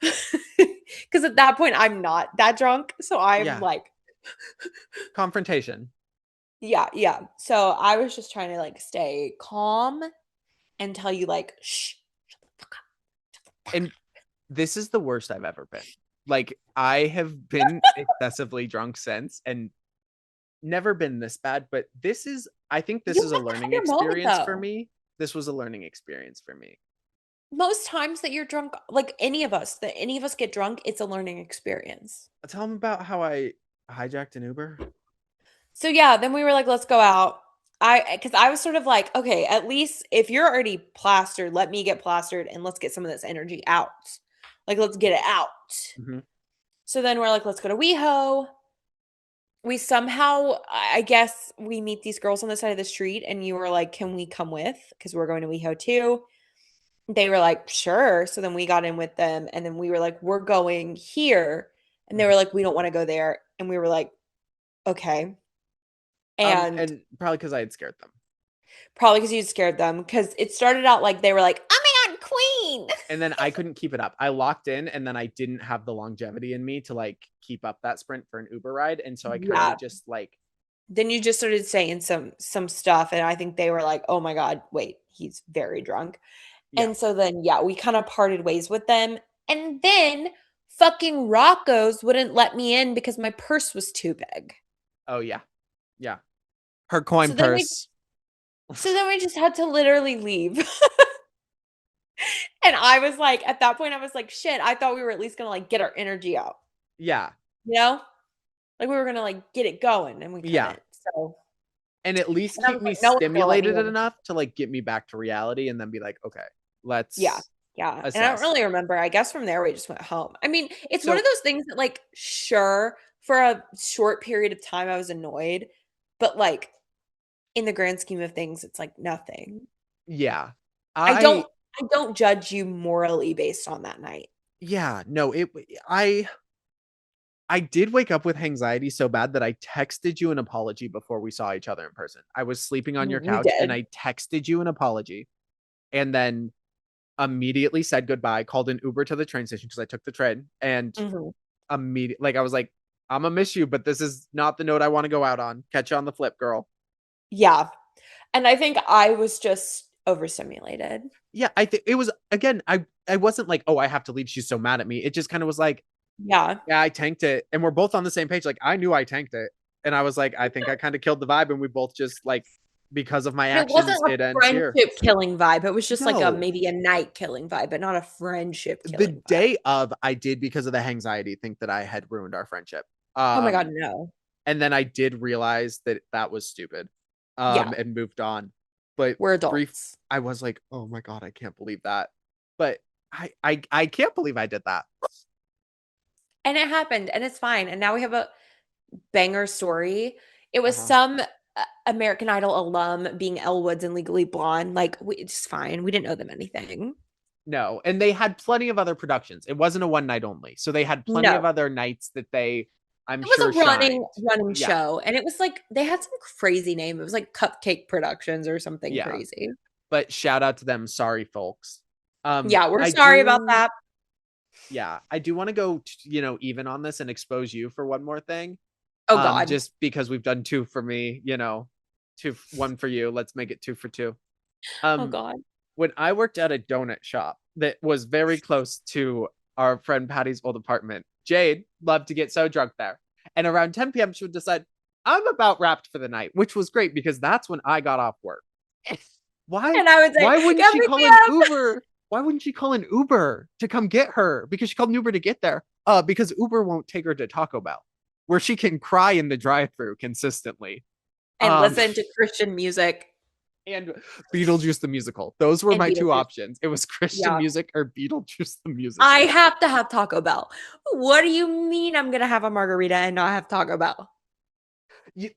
because at that point, I'm not that drunk. So I'm Yeah. like, Confrontation. yeah, yeah. So I was just trying to like stay calm and tell you, like, shh, shut the fuck up, shut the fuck And this is the worst I've ever been. Like, I have been excessively drunk since and never been this bad, but I think up. this You is a have to have learning your moment experience for though. me. This was a learning experience for me. Most times that you're drunk, like any of us get drunk, it's a learning experience. Tell them about how I hijacked an Uber. So yeah, then we were like, let's go out. Because I was sort of like, okay, at least if you're already plastered, let me get plastered and let's get some of this energy out. Like, let's get it out. Mm-hmm. So then we're like, let's go to WeHo. We somehow, I guess, we meet these girls on the side of the street, and you were like, can we come with? Because we're going to WeHo too. They were like, sure. So then we got in with them, and then we were like, we're going here. And they were like, we don't want to go there. And we were like, okay. And And probably because I had scared them. probably because you scared them, because it started out like they were like, oh my God, queen. And then I couldn't keep it up. I locked in, and then I didn't have the longevity in me to like keep up that sprint for an Uber ride. And so I kind Yeah. of just like then you just started saying some stuff, and I think they were like, "Oh my God, wait, he's very drunk." Yeah. And so then yeah, we kind of parted ways with them. And then fucking Rocco's wouldn't let me in because my purse was too big. Oh yeah. Yeah. Her coin So then we purse. so then we just had to literally leave. And I was like, at that point, I was like, shit, I thought we were at least gonna like get our energy out, Yeah. you know? Like we were gonna like get it going and we Yeah. couldn't. So And at least and I keep was me like, no one's gonna let me stimulated in. enough to like get me back to reality and then be like, okay, Yeah. let's Yeah. And I don't assess. really remember. I guess from there we just went home. I mean, it's one of So those things that like sure, for a short period of time I was annoyed, but like in the grand scheme of things, it's like nothing. yeah. I don't I I don't judge you morally based on that night. yeah, no, I did wake up with anxiety so bad that I texted you an apology before we saw each other in person. I was sleeping on your You couch and did. I texted you an apology and then immediately said goodbye, called an Uber to the train station because I took the train and Mhm. immediately like I was like, I'm gonna miss you, but this is not the note I want to go out on. Catch you on the flip, girl. Yeah. And I think I was just overstimulated. Yeah, I think it was again, I wasn't like, oh, I have to leave. She's so mad at me. It just kind of was like, Yeah. yeah, I tanked it. And we're both on the same page. Like I knew I tanked it. And I was like, I think I kind of killed the vibe. And we both just like because of my But it wasn't actions, a it ends here. friendship killing vibe. It was just like a No. maybe a night killing vibe, but not a friendship The killing vibe. day of I did because of the anxiety think that I had ruined our friendship. Oh my God, Um no. and then I did realize that that was stupid. Yeah, And moved on. But we're brief adults. I was like, "Oh my god, I can't believe that." But I can't believe I did that. And it happened and it's fine. And now we have a banger story. It was Uh-huh. some American Idol alum being Elle Woods and Legally Blonde. Like, it's fine. We didn't owe them anything. No, and they had plenty of other productions. It wasn't a one night only. So they had plenty of No, other nights that they I'm it was sure a running shined. running Yeah. show, and it was like they had some crazy name. It was like Cupcake Productions or something Yeah. crazy. But shout out to them, sorry folks. Yeah, we're I sorry about do that. yeah, I do want to go, even on this and expose you for one more thing. Oh God. Just because we've done two for me, one for you. Let's make it two for two. Oh Um, God. when I worked at a donut shop that was very close to our friend Patty's old apartment, Jade loved to get so drunk there. And around 10 p.m., she would decide, I'm about wrapped for the night, which was great because that's when I got off work. Why? And I would say, Why wouldn't "Come she pick call me an up." Uber? Why wouldn't she call an Uber to come get her? Because she called an Uber to get there. Because Uber won't take her to Taco Bell, where she can cry in the drive-through consistently. And Um, listen to Christian music and Beetlejuice the musical. Those were and my two Beetlejuice. options. It was Christian Yeah. music or Beetlejuice the I musical. have to have Taco Bell. What do you mean I'm gonna have a margarita and not have Taco Bell?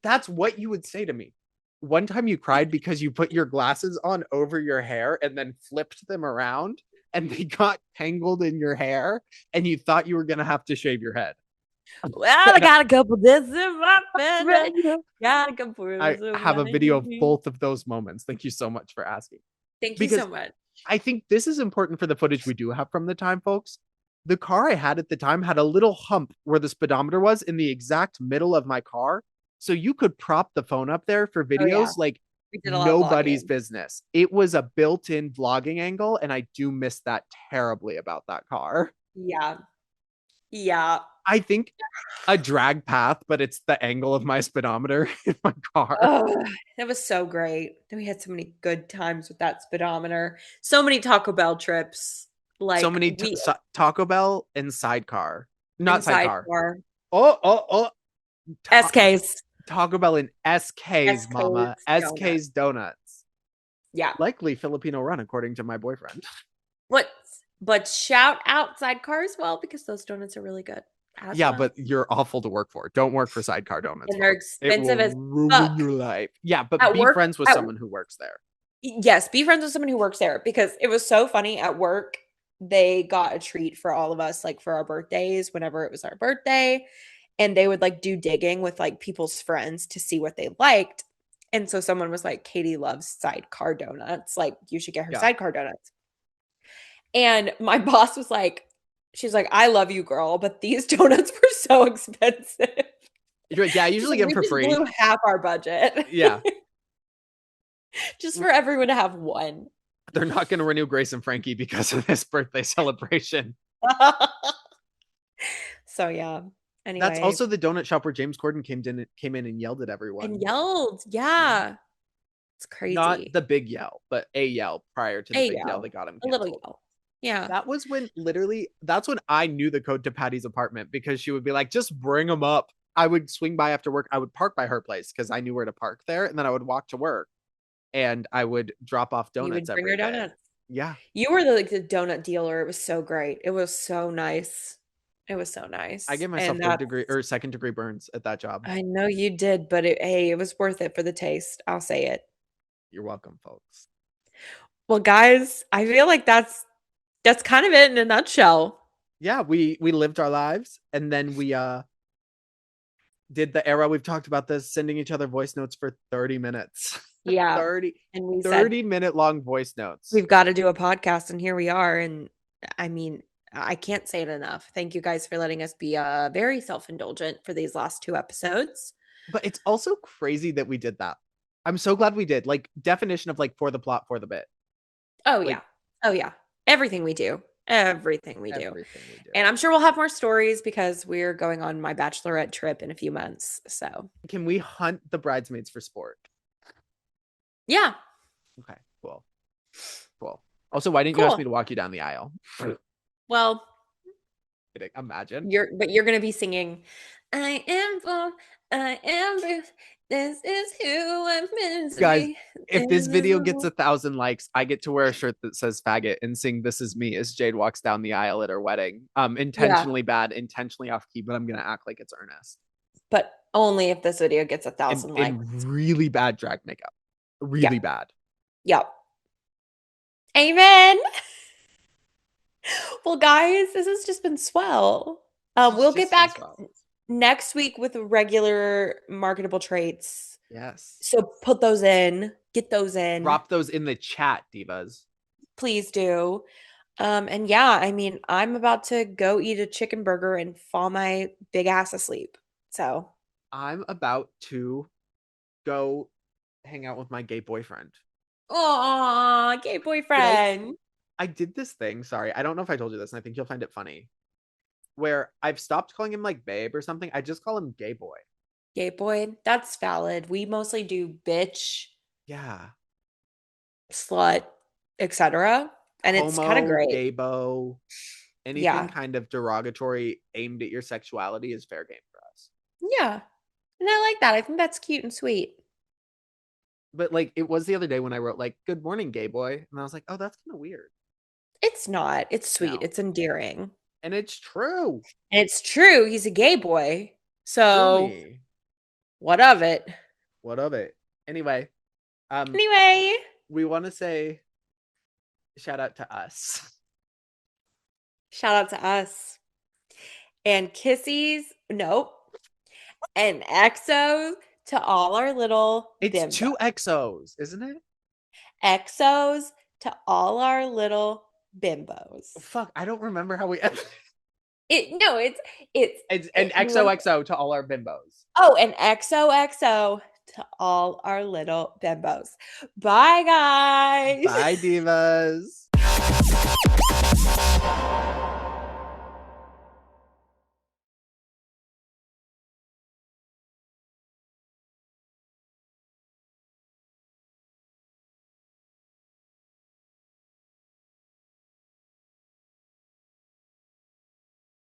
That's what you would say to me. One time you cried because you put your glasses on over your hair and then flipped them around and they got tangled in your hair and you thought you were going to have to shave your head. Well, I got a couple discs in my fender. Got a couple I rivers of have a my video of knee. both of those moments. Thank you so much for asking. Thank you so Because much. I think this is important for the footage we do have from the time, folks. The car I had at the time had a little hump where the speedometer was in the exact middle of my car. So you could prop the phone up there for Oh yeah, videos like we did a lot of nobody's vlogging. business. It was a built in vlogging angle, and I do miss that terribly about that car. Yeah, yeah. I think a drag path, but it's the angle of my speedometer in my car. Oh, that was so great. We had so many good times with that speedometer. So many Taco Bell trips. So Like many we Taco Bell and sidecar, not inside sidecar. car Oh, Ta- SKs, Taco Bell and SK's, mama. SKs donut. SK's donuts. Yeah. Likely Filipino run, according to my boyfriend. But shout out sidecar as well because those donuts are really good as Yeah, well. but you're awful to work for. Don't work for sidecar donuts, And they're folks. It will expensive as ruin fuck. your life. Yeah, but At be work, friends with someone who works there. yes, be friends with someone who works there because it was so funny at work. They got a treat for all of us, like for our birthdays, whenever it was our birthday. And they would like do digging with like people's friends to see what they liked. And so someone was like, Katie loves sidecar donuts. Like, you should get her Yeah. sidecar donuts. And my boss was like, she's like, I love you, girl, but these donuts were so expensive. You're like, yeah, I usually get them We for just free. blew half our budget. Yeah. Just for everyone to have one. They're not going to renew Grace and Frankie because of this birthday celebration. So yeah. That's Anyway, also the donut shop where James Corden came in and yelled at everyone. and yelled. Mhm. Yeah. It's Not crazy. the big yell, but a yell prior to the A big yell that yell. got him A little canceled. yell. Yeah. That was when literally that's when I knew the code to Patty's apartment because she would be like, just bring them up. I would swing by after work. I would park by her place because I knew where to park there, and then I would walk to work and I would drop off You donuts would bring every her day. donuts. Yeah. You were the donut dealer. It was so great. It was so nice. It was so I nice. gave myself And third that's degree or second degree burns at that job. I know you did, but hey, it was worth it for the taste. I'll say it. You're welcome, folks. Well, guys, I feel like that's kind of it in a nutshell. Yeah, we lived our lives and then we did the era we've talked about this sending each other voice notes for 30 minutes. Yeah. 30 And we said 30-minute long voice notes. we've got to do a podcast, and here we are. And I mean, I can't say it enough. Thank you guys for letting us be very self-indulgent for these last 2 episodes. But it's also crazy that we did that. I'm so glad we did. Like definition of like for the plot, for the bit. Oh Like yeah. Oh yeah. Everything we do. Everything we do. everything we do. And I'm sure we'll have more stories because we're going on my bachelorette trip in a few months. So, Can we hunt the bridesmaids for sport? yeah. Okay, cool. Cool. Also, why didn't you ask me Cool. to walk you down the aisle? Well, Imagine. you're going to be singing I am born, I am Bruce. This is who I'm meant to Guys, be. if this video gets 1,000 likes, I get to wear a shirt that says faggot and sing This Is Me as Jade walks down the aisle at her wedding. Yeah, Intentionally bad, intentionally off key, but I'm gonna act like it's earnest. but only if this video gets a And thousand likes. in really bad drag makeup. Yeah. Really bad. Yep. Amen. Well, guys, this has just been swell. We'll get back next week with regular marketable traits. Yes. So put those in, get those in. Drop those in the chat, divas. Please do. And yeah, I mean, I'm about to go eat a chicken burger and fall my big ass asleep. So I'm about to go hang out with my gay boyfriend. oh, gay boyfriend. I did this thing. Sorry. I don't know if I told you this, and I think you'll find it funny. Where I've stopped calling him like babe or something. I just call him gay boy. Gay boy. That's valid. We mostly do bitch, Yeah. slut, etc. And it's kind of Homo, great. gaybo, anything Yeah. kind of derogatory aimed at your sexuality is fair game for us. Yeah. And I like that. I think that's cute and sweet. But like it was the other day when I wrote like good morning gay boy and I was like, "Oh, that's kind of weird." It's not. It's sweet. No. It's endearing. And it's true. And it's true. He's a gay boy. So Truly. what of it? What of it? Anyway, Anyway, we want to say shout out to us. shout out to us. And kissies. Nope. And exos to all our little It's bimbos. 2 XOs, isn't it? Exos to all our little bimbos. Fuck, I don't remember how we It's an XOXO to all our bimbos. Oh, an XOXO to all our little bimbos. Bye, guys. Bye, divas.